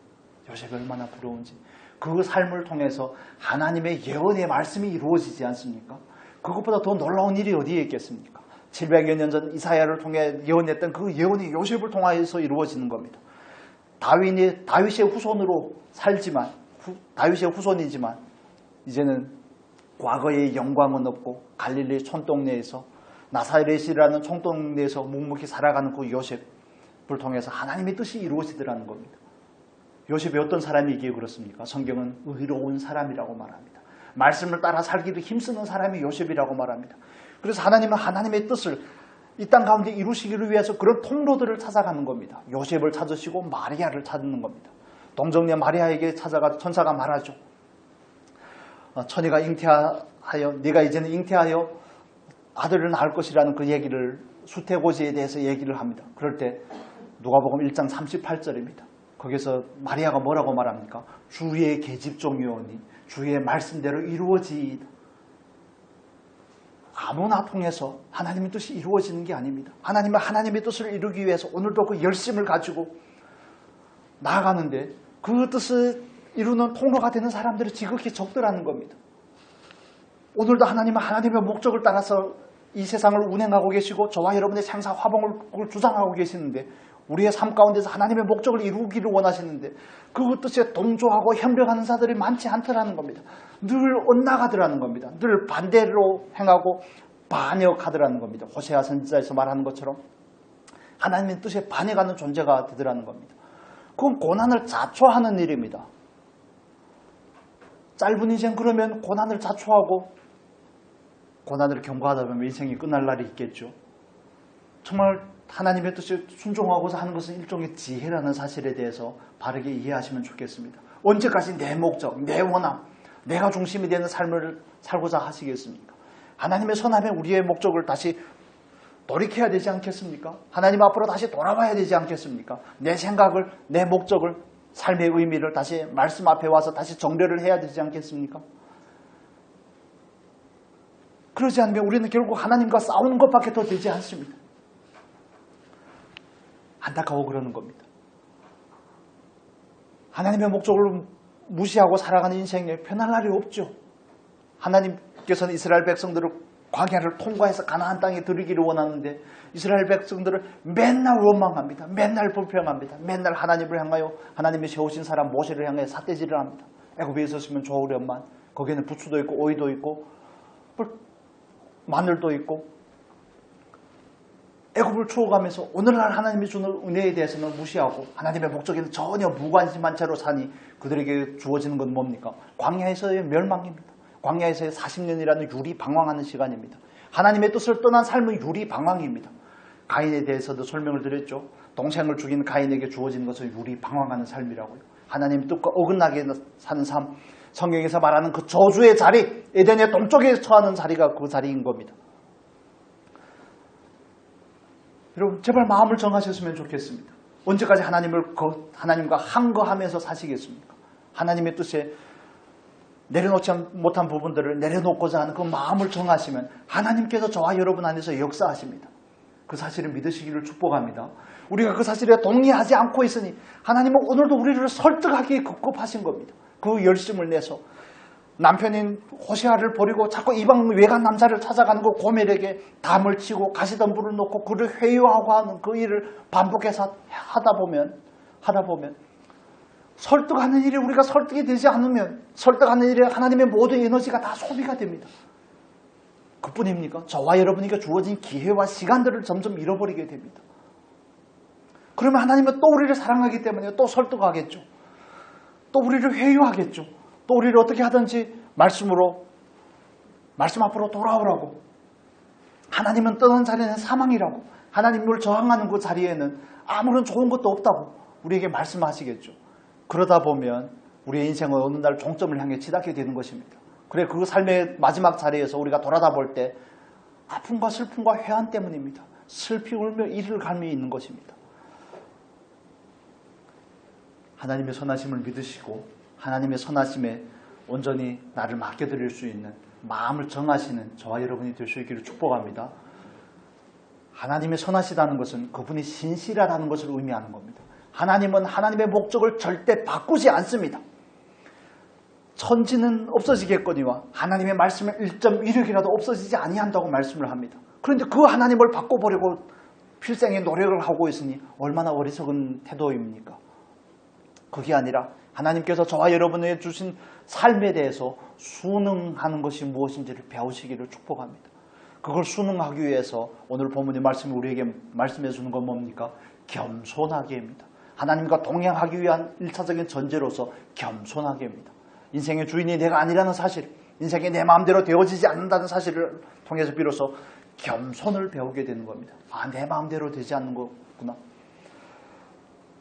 그 삶을 통해서 하나님의 예언의 말씀이 이루어지지 않습니까? 그것보다 더 놀라운 일이 어디에 있겠습니까? 700여 년 전 이사야를 통해 예언했던 그 예언이 요셉을 통하여서 이루어지는 겁니다. 다윗의 후손으로 살지만, 다윗의 후손이지만 이제는 과거의 영광은 없고 갈릴리 촌동네에서 나사렛이라는 촌동네에서 묵묵히 살아가는 그 요셉을 통해서 하나님의 뜻이 이루어지더라는 겁니다. 요셉이 어떤 사람이기에 그렇습니까? 성경은 의로운 사람이라고 말합니다. 말씀을 따라 살기를 힘쓰는 사람이 요셉이라고 말합니다. 그래서 하나님은 하나님의 뜻을 이 땅 가운데 이루시기를 위해서 그런 통로들을 찾아가는 겁니다. 요셉을 찾으시고 마리아를 찾는 겁니다. 동정녀 마리아에게 찾아가 천사가 말하죠. 처녀가 잉태하여 네가 이제는 잉태하여 아들을 낳을 것이라는 그 얘기를 수태고지에 대해서 얘기를 합니다. 그럴 때 누가복음 1장 38절입니다. 거기서 마리아가 뭐라고 말합니까? 주의 계집종이오니 주의 말씀대로 이루어지이다. 아무나 통해서 하나님의 뜻이 이루어지는 게 아닙니다. 하나님은 하나님의 뜻을 이루기 위해서 오늘도 그 열심을 가지고 나아가는데 그 뜻을 이루는 통로가 되는 사람들이 지극히 적더라는 겁니다. 오늘도 하나님은 하나님의 목적을 따라서 이 세상을 운행하고 계시고 저와 여러분의 생사 화복을 주장하고 계시는데 우리의 삶 가운데서 하나님의 목적을 이루기를 원하시는데 그 뜻에 동조하고 협력하는 자들이 많지 않더라는 겁니다. 늘 엇나가더라는 겁니다. 늘 반대로 행하고 반역하더라는 겁니다. 호세아 선지자에서 말하는 것처럼 하나님의 뜻에 반해가는 존재가 되더라는 겁니다. 그건 고난을 자초하는 일입니다. 짧은 인생 그러면 고난을 자초하고 고난을 경과하다 보면 인생이 끝날 날이 있겠죠. 정말 하나님의 뜻에 순종하고자 하는 것은 일종의 지혜라는 사실에 대해서 바르게 이해하시면 좋겠습니다. 언제까지 내 목적, 내 원함, 내가 중심이 되는 삶을 살고자 하시겠습니까? 하나님의 선함에 우리의 목적을 다시 돌이켜야 되지 않겠습니까? 하나님 앞으로 다시 돌아와야 되지 않겠습니까? 내 생각을, 내 목적을, 삶의 의미를 다시 말씀 앞에 와서 다시 정례를 해야 되지 않겠습니까? 그러지 않으면 우리는 결국 하나님과 싸우는 것밖에 더 되지 않습니다. 안타까워 그러는 겁니다. 하나님의 목적을 무시하고 살아가는 인생에 편할 날이 없죠. 하나님께서는 이스라엘 백성들을 광야를 통과해서 가나안 땅에 들이기를 원하는데 이스라엘 백성들을 맨날 원망합니다. 맨날 불평합니다. 맨날 하나님을 향하여 하나님이 세우신 사람 모세를 향해 삿대질을 합니다. 애굽에 있었으면 좋으련만 거기에는 부추도 있고 오이도 있고 마늘도 있고 애굽을 추억하면서 오늘날 하나님이 주는 은혜에 대해서는 무시하고 하나님의 목적에는 전혀 무관심한 채로 사니 그들에게 주어지는 건 뭡니까? 광야에서의 멸망입니다. 광야에서의 40년이라는 유리 방황하는 시간입니다. 하나님의 뜻을 떠난 삶은 유리 방황입니다. 가인에 대해서도 설명을 드렸죠. 동생을 죽인 가인에게 주어진 것은 유리 방황하는 삶이라고요. 하나님의 뜻과 어긋나게 사는 삶, 성경에서 말하는 그 저주의 자리, 에덴의 동쪽에 처하는 자리가 그 자리인 겁니다. 여러분 제발 마음을 정하셨으면 좋겠습니다. 언제까지 하나님과 항거하면서 사시겠습니까? 하나님의 뜻에 내려놓지 못한 부분들을 내려놓고자 하는 그 마음을 정하시면 하나님께서 저와 여러분 안에서 역사하십니다. 그 사실을 믿으시기를 축복합니다. 우리가 그 사실에 동의하지 않고 있으니 하나님은 오늘도 우리를 설득하기에 급급하신 겁니다. 그 열심을 내서 남편인 호세아를 버리고 자꾸 이방 외간 남자를 찾아가는 그 고멜에게 담을 치고 가시덤불을 놓고 그를 회유하고 하는 그 일을 반복해서 하다 보면 설득하는 일이 우리가 설득이 되지 않으면 설득하는 일에 하나님의 모든 에너지가 다 소비가 됩니다. 그뿐입니까? 저와 여러분에게 주어진 기회와 시간들을 점점 잃어버리게 됩니다. 그러면 하나님은 또 우리를 사랑하기 때문에 또 설득하겠죠. 또 우리를 회유하겠죠. 또 우리를 어떻게 하든지 말씀 앞으로 돌아오라고. 하나님은 떠난 자리는 사망이라고. 하나님을 저항하는 그 자리에는 아무런 좋은 것도 없다고 우리에게 말씀하시겠죠. 그러다 보면 우리의 인생은 어느 날 종점을 향해 치닫게 되는 것입니다. 그래 그 삶의 마지막 자리에서 우리가 돌아다 볼 때 아픔과 슬픔과 회한 때문입니다. 슬피 울며 이를 갈미 있는 것입니다. 하나님의 선하심을 믿으시고 하나님의 선하심에 온전히 나를 맡겨드릴 수 있는 마음을 정하시는 저와 여러분이 될 수 있기를 축복합니다. 하나님의 선하시다는 것은 그분이 신실하다는 것을 의미하는 겁니다. 하나님은 하나님의 목적을 절대 바꾸지 않습니다. 천지는 없어지겠거니와 하나님의 말씀의 1.16이라도 없어지지 아니한다고 말씀을 합니다. 그런데 그 하나님을 바꿔보려고 필생의 노력을 하고 있으니 얼마나 어리석은 태도입니까? 그게 아니라 하나님께서 저와 여러분에게 주신 삶에 대해서 순응하는 것이 무엇인지를 배우시기를 축복합니다. 그걸 순응하기 위해서 오늘 본문의 말씀이 우리에게 말씀해 주는 건 뭡니까? 겸손하게 합니다. 하나님과 동행하기 위한 1차적인 전제로서 겸손하게 합니다. 인생의 주인이 내가 아니라는 사실, 인생이 내 마음대로 되어지지 않는다는 사실을 통해서 비로소 겸손을 배우게 되는 겁니다. 내 마음대로 되지 않는 거구나.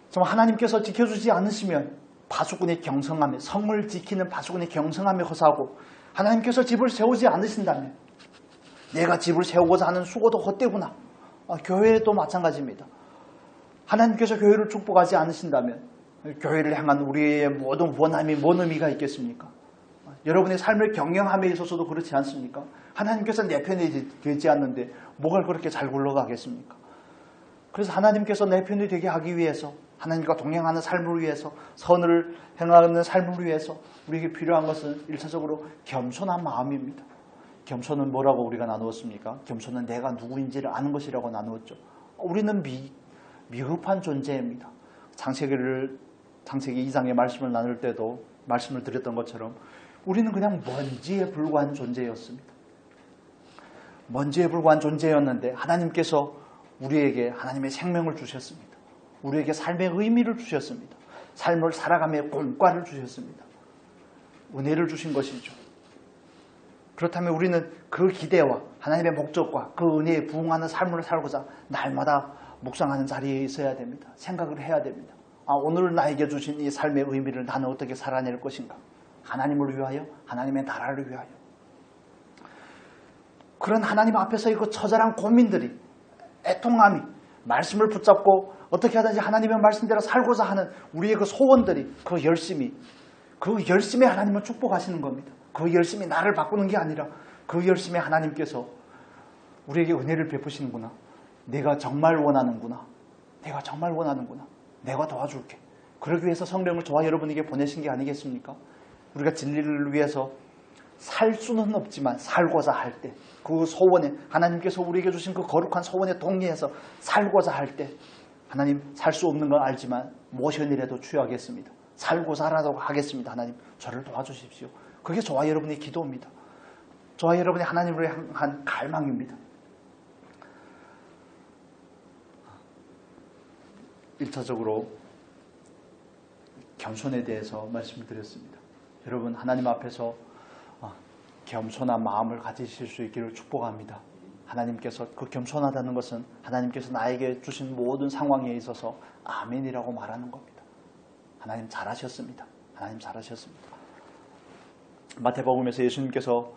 정말 하나님께서 지켜주지 않으시면 파수꾼의 경성함에, 성을 지키는 파수꾼의 경성함에 허사하고 하나님께서 집을 세우지 않으신다면 내가 집을 세우고자 하는 수고도 헛되구나. 교회도 마찬가지입니다. 하나님께서 교회를 축복하지 않으신다면 교회를 향한 우리의 모든 원함이 뭔 의미가 있겠습니까? 여러분의 삶을 경영함에 있어서도 그렇지 않습니까? 하나님께서 내 편이 되지 않는데 뭐가 그렇게 잘 굴러가겠습니까? 그래서 하나님께서 내 편이 되게 하기 위해서, 하나님과 동행하는 삶을 위해서, 선을 행하는 삶을 위해서 우리에게 필요한 것은 1차적으로 겸손한 마음입니다. 겸손은 뭐라고 우리가 나누었습니까? 겸손은 내가 누구인지를 아는 것이라고 나누었죠. 우리는 미흡한 존재입니다. 창세기 2장의 말씀을 나눌 때도 말씀을 드렸던 것처럼 우리는 그냥 먼지에 불과한 존재였습니다. 먼지에 불과한 존재였는데 하나님께서 우리에게 하나님의 생명을 주셨습니다. 우리에게 삶의 의미를 주셨습니다. 삶을 살아가며 공과를 주셨습니다. 은혜를 주신 것이죠. 그렇다면 우리는 그 기대와 하나님의 목적과 그 은혜에 부응하는 삶을 살고자 날마다 묵상하는 자리에 있어야 됩니다. 생각을 해야 됩니다. 오늘 나에게 주신 이 삶의 의미를 나는 어떻게 살아낼 것인가? 하나님을 위하여, 하나님의 나라를 위하여. 그런 하나님 앞에서의 그 처절한 고민들이, 애통함이, 말씀을 붙잡고 어떻게 하든지 하나님의 말씀대로 살고자 하는 우리의 그 소원들이, 그 열심에 하나님은 축복하시는 겁니다. 그 열심이 나를 바꾸는 게 아니라 그 열심에 하나님께서 우리에게 은혜를 베푸시는구나. 내가 정말 원하는구나. 내가 정말 원하는구나. 내가 도와줄게. 그러기 위해서 성령을 저와 여러분에게 보내신 게 아니겠습니까? 우리가 진리를 위해서 살 수는 없지만 살고자 할 때, 그 소원에, 하나님께서 우리에게 주신 그 거룩한 소원에 동의해서 살고자 할 때, 하나님 살 수 없는 건 알지만 모션이라도 취하겠습니다. 살고자 하겠습니다. 하나님 저를 도와주십시오. 그게 저와 여러분의 기도입니다. 저와 여러분의 하나님을 향한 갈망입니다. 1차적으로 겸손에 대해서 말씀을 드렸습니다. 여러분 하나님 앞에서 겸손한 마음을 가지실 수 있기를 축복합니다. 하나님께서 그 겸손하다는 것은 하나님께서 나에게 주신 모든 상황에 있어서 아멘이라고 말하는 겁니다. 하나님 잘하셨습니다. 하나님 잘하셨습니다. 마태복음에서 예수님께서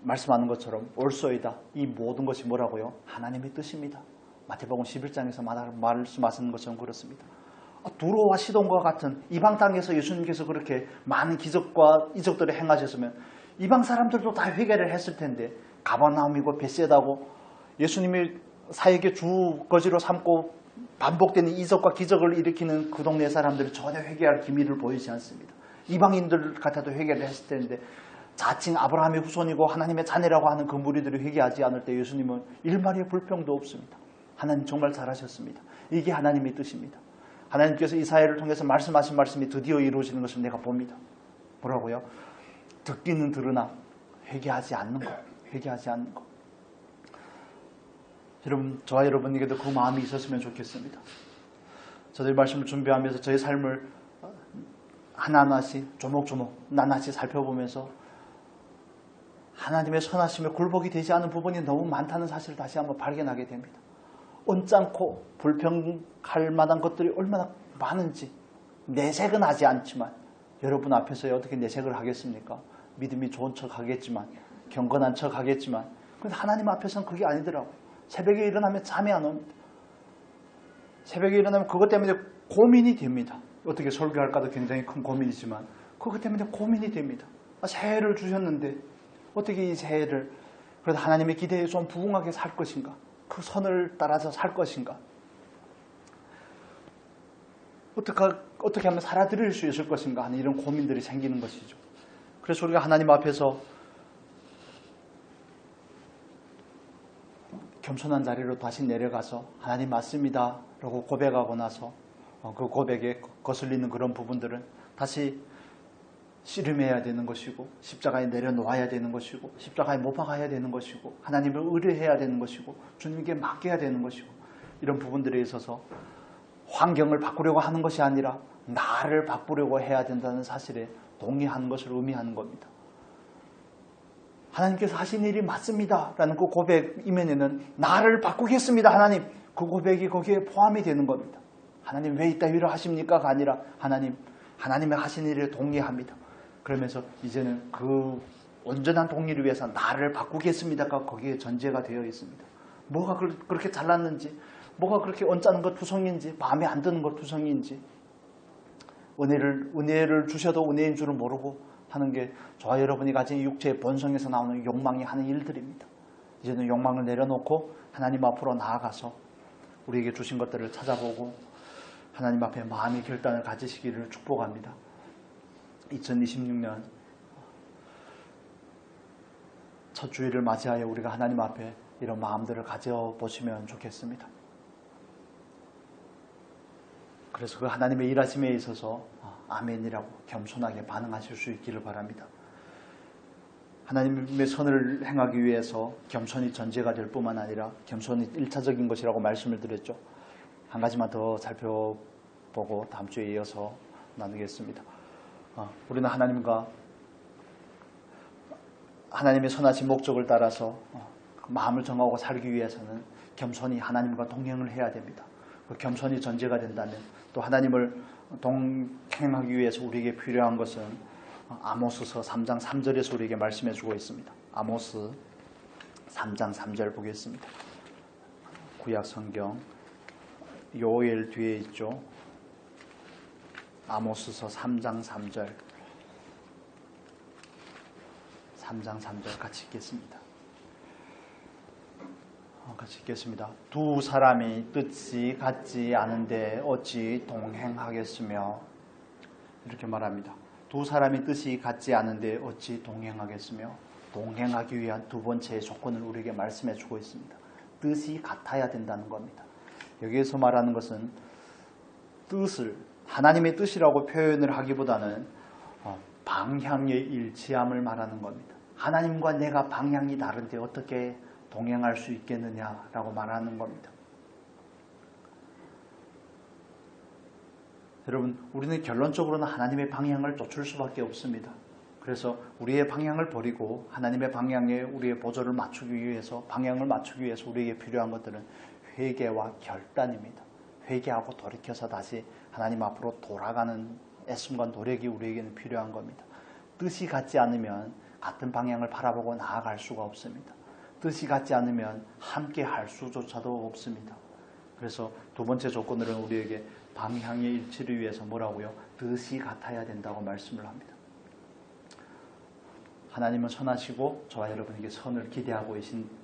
말씀하는 것처럼 옳소이다. 이 모든 것이 뭐라고요? 하나님의 뜻입니다. 마태복음 11장에서 말씀하시는 것처럼 그렇습니다. 두로와 시돈과 같은 이방 땅에서 예수님께서 그렇게 많은 기적과 이적들을 행하셨으면 이방 사람들도 다 회개를 했을 텐데 가버나움이고 베세다고 예수님이 사역의 주거지로 삼고 반복되는 이적과 기적을 일으키는 그 동네 사람들이 전혀 회개할 기미를 보이지 않습니다. 이방인들 같아도 회개를 했을 텐데 자칭 아브라함의 후손이고 하나님의 자녀라고 하는 그 무리들이 회개하지 않을 때 예수님은 일말의 불평도 없습니다. 하나님 정말 잘하셨습니다. 이게 하나님의 뜻입니다. 하나님께서 이사야를 통해서 말씀하신 말씀이 드디어 이루어지는 것을 내가 봅니다. 뭐라고요? 듣기는 들으나 회개하지 않는 것. 회개하지 않는 것. 여러분, 저와 여러분에게도 그 마음이 있었으면 좋겠습니다. 저들 말씀을 준비하면서 저의 삶을 하나하나씩 조목조목 낱낱이 살펴보면서 하나님의 선하심에 굴복이 되지 않은 부분이 너무 많다는 사실을 다시 한번 발견하게 됩니다. 언짢고 불평할 만한 것들이 얼마나 많은지 내색은 하지 않지만 여러분 앞에서 어떻게 내색을 하겠습니까? 믿음이 좋은 척 하겠지만 경건한 척 하겠지만 근데 하나님 앞에서는 그게 아니더라고요. 새벽에 일어나면 잠이 안 옵니다. 새벽에 일어나면 그것 때문에 고민이 됩니다. 어떻게 설교할까도 굉장히 큰 고민이지만 그 그것 때문에 고민이 됩니다. 새해를 주셨는데 어떻게 이 새해를 그래도 하나님의 기대에 좀 부응하게 살 것인가? 그 선을 따라서 살 것인가? 어떻게 하면 살아드릴 수 있을 것인가 하는 이런 고민들이 생기는 것이죠. 그래서 우리가 하나님 앞에서 겸손한 자리로 다시 내려가서 하나님 맞습니다 라고 고백하고 나서 그 고백에 거슬리는 그런 부분들은 다시 씨름해야 되는 것이고 십자가에 내려놓아야 되는 것이고 십자가에 못 박아야 되는 것이고 하나님을 의뢰해야 되는 것이고 주님께 맡겨야 되는 것이고 이런 부분들에 있어서 환경을 바꾸려고 하는 것이 아니라 나를 바꾸려고 해야 된다는 사실에 동의하는 것을 의미하는 겁니다. 하나님께서 하신 일이 맞습니다 라는 그 고백 이면에는 나를 바꾸겠습니다 하나님, 그 고백이 거기에 포함이 되는 겁니다. 하나님 왜 이따위로 하십니까가 아니라 하나님의 하신 일에 동의합니다. 그러면서 이제는 그 온전한 동의를 위해서 나를 바꾸겠습니다가 거기에 전제가 되어 있습니다. 뭐가 그렇게 잘났는지, 뭐가 그렇게 언짢은 것 투성인지, 마음에 안 드는 것 투성인지, 은혜를 주셔도 은혜인 줄은 모르고 하는 게 저와 여러분이 가진 육체의 본성에서 나오는 욕망이 하는 일들입니다. 이제는 욕망을 내려놓고 하나님 앞으로 나아가서 우리에게 주신 것들을 찾아보고 하나님 앞에 마음의 결단을 가지시기를 축복합니다. 2026년 첫 주일을 맞이하여 우리가 하나님 앞에 이런 마음들을 가져보시면 좋겠습니다. 그래서 그 하나님의 일하심에 있어서 아멘이라고 겸손하게 반응하실 수 있기를 바랍니다. 하나님의 선을 행하기 위해서 겸손이 전제가 될 뿐만 아니라 겸손이 1차적인 것이라고 말씀을 드렸죠. 한 가지만 더 살펴보고 다음 주에 이어서 나누겠습니다. 우리는 하나님의 선하신 목적을 따라서 마음을 정하고 살기 위해서는 겸손히 하나님과 동행을 해야 됩니다. 그 겸손이 전제가 된다면 또 하나님을 동행하기 위해서 우리에게 필요한 것은 아모스서 3장 3절에서 우리에게 말씀해 주고 있습니다. 아모스 3장 3절 보겠습니다. 구약 성경 요엘 뒤에 있죠. 아모스서 3장 3절 3장 3절 같이 읽겠습니다. 같이 읽겠습니다. 두 사람이 뜻이 같지 않은데 어찌 동행하겠으며, 이렇게 말합니다. 두 사람이 뜻이 같지 않은데 어찌 동행하겠으며, 동행하기 위한 두 번째 조건을 우리에게 말씀해 주고 있습니다. 뜻이 같아야 된다는 겁니다. 여기에서 말하는 것은 뜻을 하나님의 뜻이라고 표현을 하기보다는 방향의 일치함을 말하는 겁니다. 하나님과 내가 방향이 다른데 어떻게 동행할 수 있겠느냐라고 말하는 겁니다. 여러분, 우리는 결론적으로는 하나님의 방향을 쫓을 수밖에 없습니다. 그래서 우리의 방향을 버리고 하나님의 방향에 우리의 보조를 맞추기 위해서, 방향을 맞추기 위해서 우리에게 필요한 것들은 회개와 결단입니다. 회개하고 돌이켜서 다시 하나님 앞으로 돌아가는 애씀과 노력이 우리에게는 필요한 겁니다. 뜻이 같지 않으면 같은 방향을 바라보고 나아갈 수가 없습니다. 뜻이 같지 않으면 함께 할 수조차도 없습니다. 그래서 두 번째 조건으로는 우리에게 방향의 일치를 위해서 뭐라고요? 뜻이 같아야 된다고 말씀을 합니다. 하나님은 선하시고 저와 여러분에게 선을 기대하고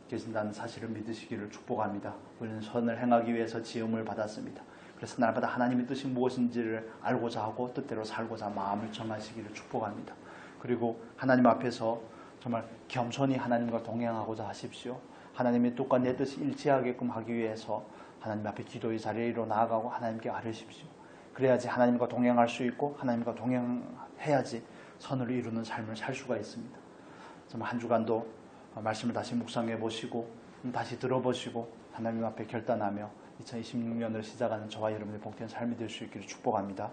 계신다는 사실을 믿으시기를 축복합니다. 우리는 선을 행하기 위해서 지음을 받았습니다. 그래서 날마다 하나님의 뜻이 무엇인지를 알고자 하고 뜻대로 살고자 마음을 정하시기를 축복합니다. 그리고 하나님 앞에서 정말 겸손히 하나님과 동행하고자 하십시오. 하나님의 뜻과 내 뜻이 일치하게끔 하기 위해서 하나님 앞에 기도의 자리로 나아가고 하나님께 아뢰십시오. 그래야지 하나님과 동행할 수 있고 하나님과 동행해야지 선을 이루는 삶을 살 수가 있습니다. 정말 한 주간도 말씀을 다시 묵상해 보시고 다시 들어보시고 하나님 앞에 결단하며 2026년을 시작하는 저와 여러분의 복된 삶이 될 수 있기를 축복합니다.